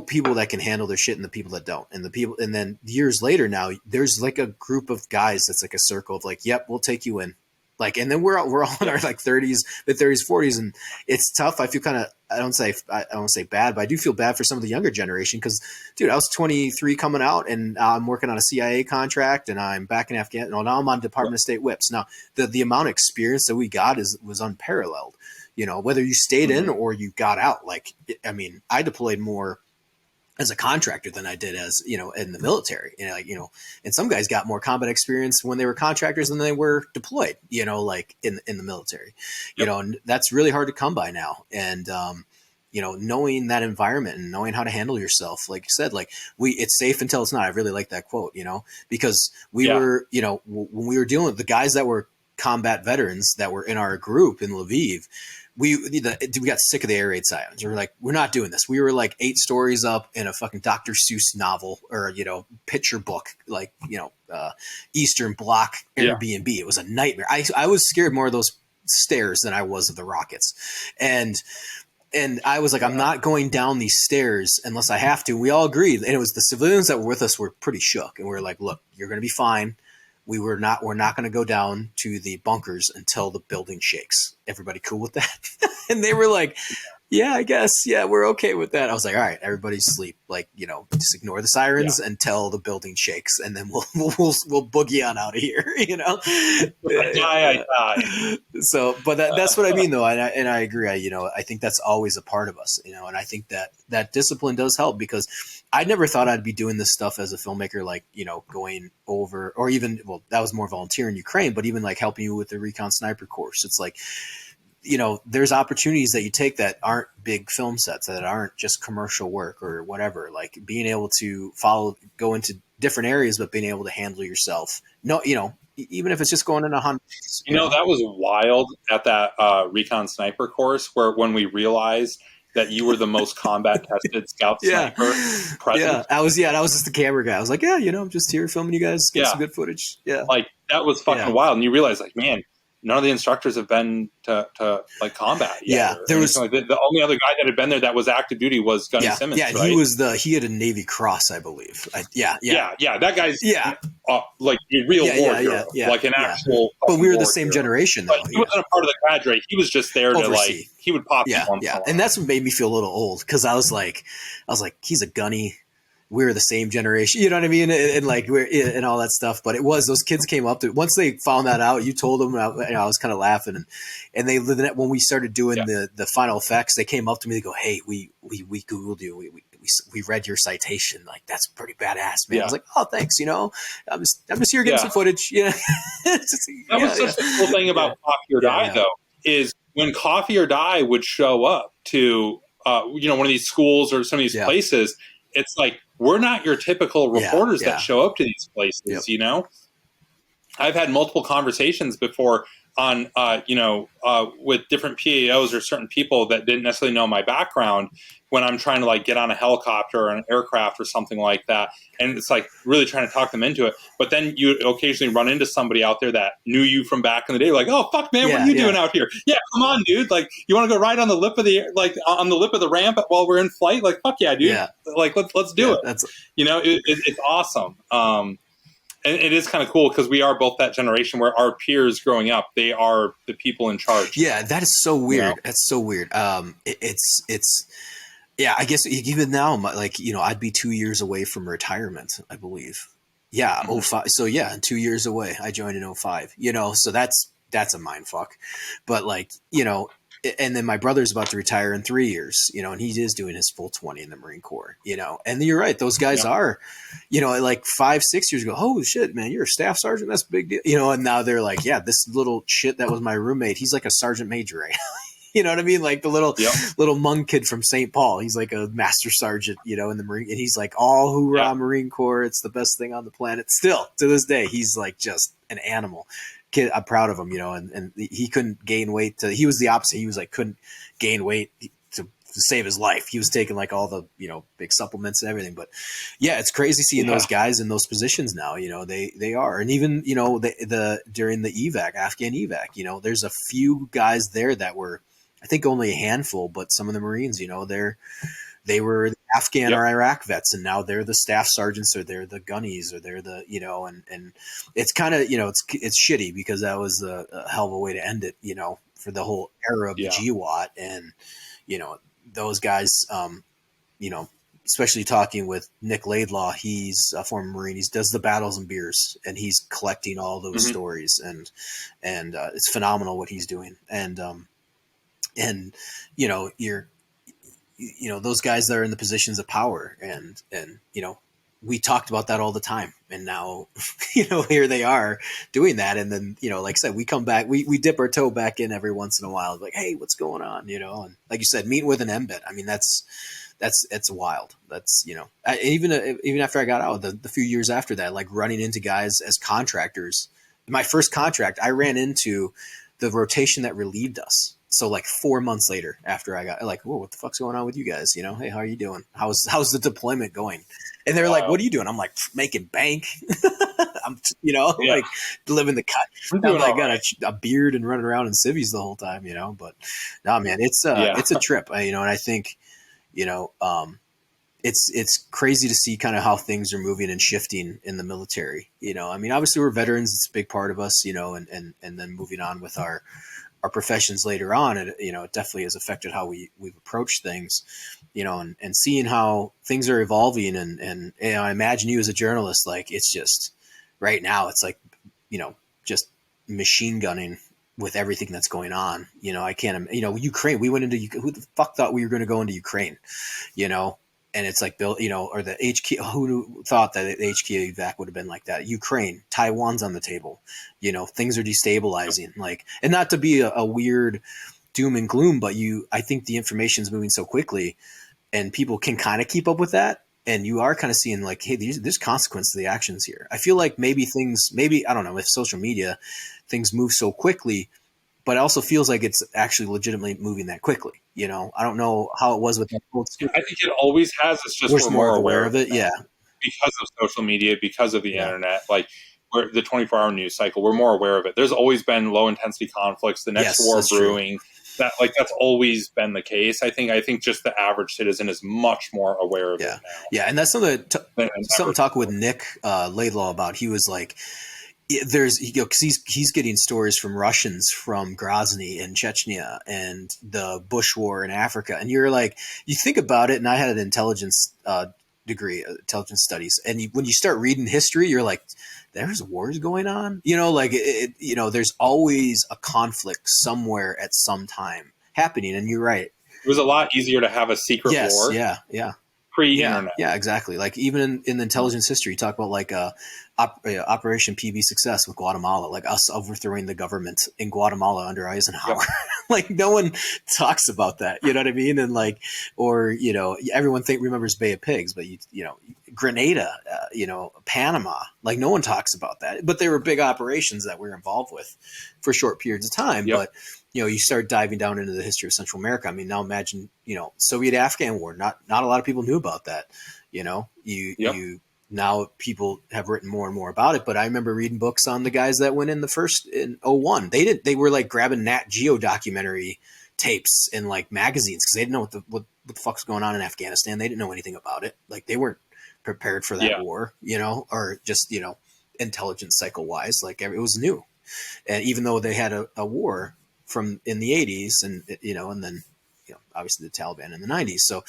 people that can handle their shit and the people that don't, and then years later now there's like a group of guys that's like a circle of like, yep, we'll take you in. Like, and then we're all in our like 30s, mid 30s, 40s, and it's tough. I feel kind of, I don't want to say bad, but I do feel bad for some of the younger generation because, dude, I was 23 coming out, and I'm working on a CIA contract, and I'm back in Afghanistan. Now I'm on Department of State whips. Now the amount of experience that we got was unparalleled. Whether you stayed in or you got out. Like, I mean, I deployed more as a contractor than I did as, in the military. And some guys got more combat experience when they were contractors than they were deployed, like in the military, and that's really hard to come by now. And, knowing that environment and knowing how to handle yourself, like you said, like it's safe until it's not. I really like that quote, because we were, when we were dealing with the guys that were combat veterans that were in our group in Lviv, we got sick of the air raid sirens. We're like, we're not doing this. We were like 8 stories up in a fucking Dr. Seuss novel or, picture book, like, Eastern Bloc Airbnb. It was a nightmare. I was scared more of those stairs than I was of the rockets. And I was like, I'm not going down these stairs unless I have to. We all agreed. And it was the civilians that were with us were pretty shook. And we were like, look, you're going to be fine. We're not going to go down to the bunkers until the building shakes. Everybody cool with that? And they were like, yeah, I guess. Yeah, we're okay with that. I was like, all right, everybody sleep. Like, just ignore the sirens until the building shakes, and then we'll boogie on out of here. Die. So, but that's what I mean, though, and I agree. I think that's always a part of us. And I think that discipline does help, because I never thought I'd be doing this stuff as a filmmaker, like, going over, or even, well, that was more volunteer in Ukraine, but even like helping you with the recon sniper course. It's like, there's opportunities that you take that aren't big film sets, that aren't just commercial work or whatever, like being able to go into different areas, but being able to handle yourself. No, even if it's just going in 100. That was wild at that recon sniper course, where when we realized that you were the most combat tested scout sniper present. Yeah, I was just the camera guy. I was like, I'm just here filming you guys, get some good footage. Yeah. Like, that was fucking wild. And you realize, like, man, none of the instructors have been to like combat yet. Yeah, there was like the only other guy that had been there that was active duty was Gunny Simmons. Yeah, right? he had a Navy Cross, I believe. That guy's like a real war hero, like an actual. But we were the same generation, though. He wasn't a part of the cadre. He was just there to like. He would pop. And that's what made me feel a little old, because I was like, he's a Gunny. We're the same generation, you know what I mean? And like, and all that stuff. But it was, those kids came up to, once they found that out, you told them, and I was kind of laughing. And they, when we started doing the final effects, they came up to me, they go, hey, we Googled you. We read your citation. Like, that's pretty badass, man. I was like, oh, thanks. I'm just here getting some footage. That was such a cool thing about Coffee or Die, though, is when Coffee or Die would show up to, one of these schools or some of these places, it's like, we're not your typical reporters that show up to these places, I've had multiple conversations before on, with different PAOs or certain people that didn't necessarily know my background, when I'm trying to like get on a helicopter or an aircraft or something like that. And it's like really trying to talk them into it. But then you occasionally run into somebody out there that knew you from back in the day. Like, oh, fuck, man, what are you doing out here? Yeah, come on, dude. Like, you want to go ride on the lip of on the lip of the ramp while we're in flight? Like, fuck yeah, dude. Yeah. Like, let's do it. It's awesome. And it is kind of cool, because we are both that generation where our peers growing up, they are the people in charge. Yeah, that is so weird. That's so weird. Yeah, I guess even now, like, I'd be 2 years away from retirement, I believe. Yeah, 05. So yeah, 2 years away. I joined in 05. So that's a mind fuck. But like, and then my brother's about to retire in 3 years, and he is doing his full 20 in the Marine Corps, and you're right. Those guys are, like 5-6 years ago, oh shit, man, you're a staff sergeant. That's a big deal. And now they're like, yeah, this little shit that was my roommate, he's like a sergeant major right now. You know what I mean? Like the little Hmong kid from St. Paul. He's like a master sergeant, in the Marine. And he's like, all hoorah Marine Corps. It's the best thing on the planet. Still, to this day, he's like just an animal. Kid, I'm proud of him, and he couldn't gain weight. He was the opposite. He was like, couldn't gain weight to save his life. He was taking like all the, big supplements and everything. But yeah, it's crazy seeing those guys in those positions now. They are. And even, during the evac, Afghan evac, there's a few guys there that were, I think only a handful, but some of the Marines, they were Afghan or Iraq vets, and now they're the staff sergeants, or they're the gunnies, or they're the, and it's kind of, it's shitty, because that was a hell of a way to end it, for the whole era of the GWAT. And, those guys, especially talking with Nick Laidlaw, he's a former Marine. He does the Battles and Beers, and he's collecting all those stories, and it's phenomenal what he's doing. And those guys that are in the positions of power, and we talked about that all the time, and now here they are doing that. And then like I said, we come back, we dip our toe back in every once in a while, like, hey, what's going on? And like you said, meeting with an MBIT, I mean, it's wild. That's even after I got out, the few years after that, like running into guys as contractors. My first contract, I ran into the rotation that relieved us. So like 4 months later, after I got, like, whoa, what the fuck's going on with you guys? Hey, how are you doing? How's the deployment going? And they're like, what are you doing? I'm like, making bank. I'm, like living the cut. I'm like, got a beard and running around in civvies the whole time, but no, man, it's a trip, and I think, it's crazy to see kind of how things are moving and shifting in the military. I mean, obviously we're veterans. It's a big part of us, and then moving on with our professions later on, it definitely has affected how we've approached things, and seeing how things are evolving. And I imagine you as a journalist, like, it's just right now, it's like, just machine gunning with everything that's going on. I can't, Ukraine, we went into, who the fuck thought we were going to go into Ukraine, and it's like, Bill, or the HQ, who thought that the HQ evac would have been like that? Ukraine, Taiwan's on the table, things are destabilizing, like, and not to be a weird doom and gloom, but I think the information is moving so quickly, and people can kind of keep up with that. And you are kind of seeing, like, hey, there's consequence to the actions here. I feel like maybe, I don't know, with social media, things move so quickly, but it also feels like it's actually legitimately moving that quickly. I don't know how it was with that. I think it always has. It's just we're more aware of it. Yeah. Because of social media, because of the internet, like, we're the 24-hour news cycle, we're more aware of it. There's always been low intensity conflicts, the next war brewing. True. That's always been the case. I think just the average citizen is much more aware of it now. Yeah. And that's something talking with Nick Laidlaw about. He was like, because he's getting stories from Russians from Grozny and Chechnya and the Bush War in Africa, and you're like, you think about it. And I had an intelligence degree, intelligence studies, and when you start reading history, you're like, there's wars going on. There's always a conflict somewhere at some time happening, and you're right. It was a lot easier to have a secret war. Yeah. Pre-internet. Yeah, exactly. Like, even in the intelligence history, you talk about like Operation PB Success with Guatemala, like us overthrowing the government in Guatemala under Eisenhower. Yep. Like, no one talks about that. You know what I mean? And like, or everyone remembers Bay of Pigs, but Grenada, Panama. Like, no one talks about that. But they were big operations that we're involved with for short periods of time. Yep. But you start diving down into the history of Central America. I mean, now imagine, Soviet-Afghan War. Not a lot of people knew about that. Now people have written more and more about it. But I remember reading books on the guys that went in in 01. They were like grabbing Nat Geo documentary tapes in like magazines, because they didn't know what the fuck's going on in Afghanistan. They didn't know anything about it. Like, they weren't prepared for that war, or just, intelligence cycle wise, like, it was new. And even though they had a war from in the 80s, and and then obviously the Taliban in the 90s. So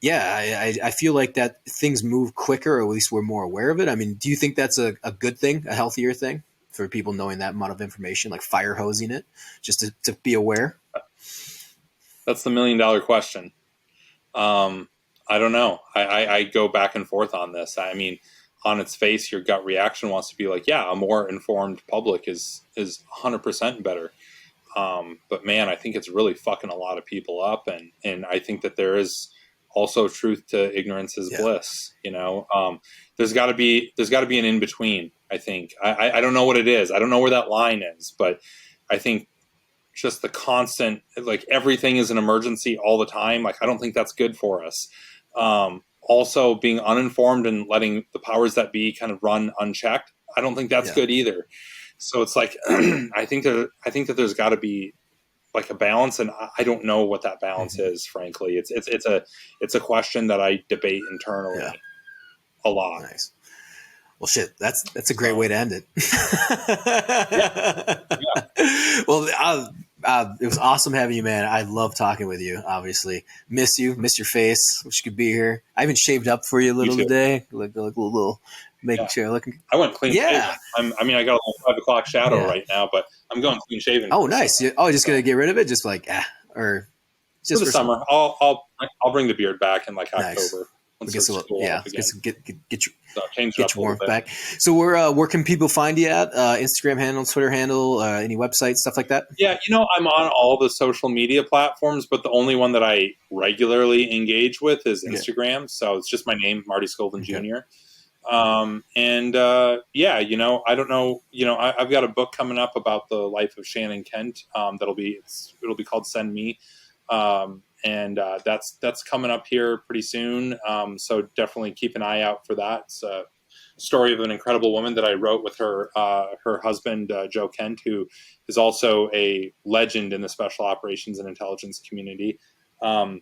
I feel like that things move quicker, or at least we're more aware of it. I mean, do you think that's a good thing, a healthier thing, for people knowing that amount of information, like fire hosing it, just to be aware? That's the $1 million question. I don't know. I go back and forth on this. I mean, on its face, your gut reaction wants to be like, yeah, a more informed public is 100% better. But man, I think it's really fucking a lot of people up. And I think that there is also truth to ignorance is bliss. There's gotta be an in-between. I think, I don't know what it is. I don't know where that line is, but I think just the constant, like, everything is an emergency all the time. Like, I don't think that's good for us. Also being uninformed and letting the powers that be kind of run unchecked, I don't think that's good either. So it's like, I think that there's got to be like a balance, and I don't know what that balance is. Frankly, it's a question that I debate internally a lot. Nice. Well, shit, that's a great way to end it. Yeah. Well, it was awesome having you, man. I love talking with you. Obviously, miss your face. Wish you could be here. I even shaved up for you a little today, like a little making sure looking. I went clean. Yeah. Shaven. I got a little 5 o'clock shadow right now, but I'm going clean shaven. Oh, nice. Just gonna get rid of it, just like or just for the summer. I'll bring the beard back in like October. Nice. Get your warmth back. So where can people find you at? Instagram handle, Twitter handle, any websites, stuff like that? Yeah, I'm on all the social media platforms, but the only one that I regularly engage with is Instagram. So it's just my name, Marty Skovlund Jr. I don't know, I've got a book coming up about the life of Shannon Kent. It'll be called Send Me. That's coming up here pretty soon. So definitely keep an eye out for that. It's a story of an incredible woman that I wrote with her husband, Joe Kent, who is also a legend in the special operations and intelligence community. That's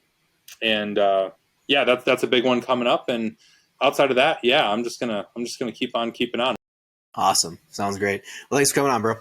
a big one coming up. And outside of that, I'm just gonna keep on keeping on. Awesome. Sounds great. Well, thanks for coming on, bro.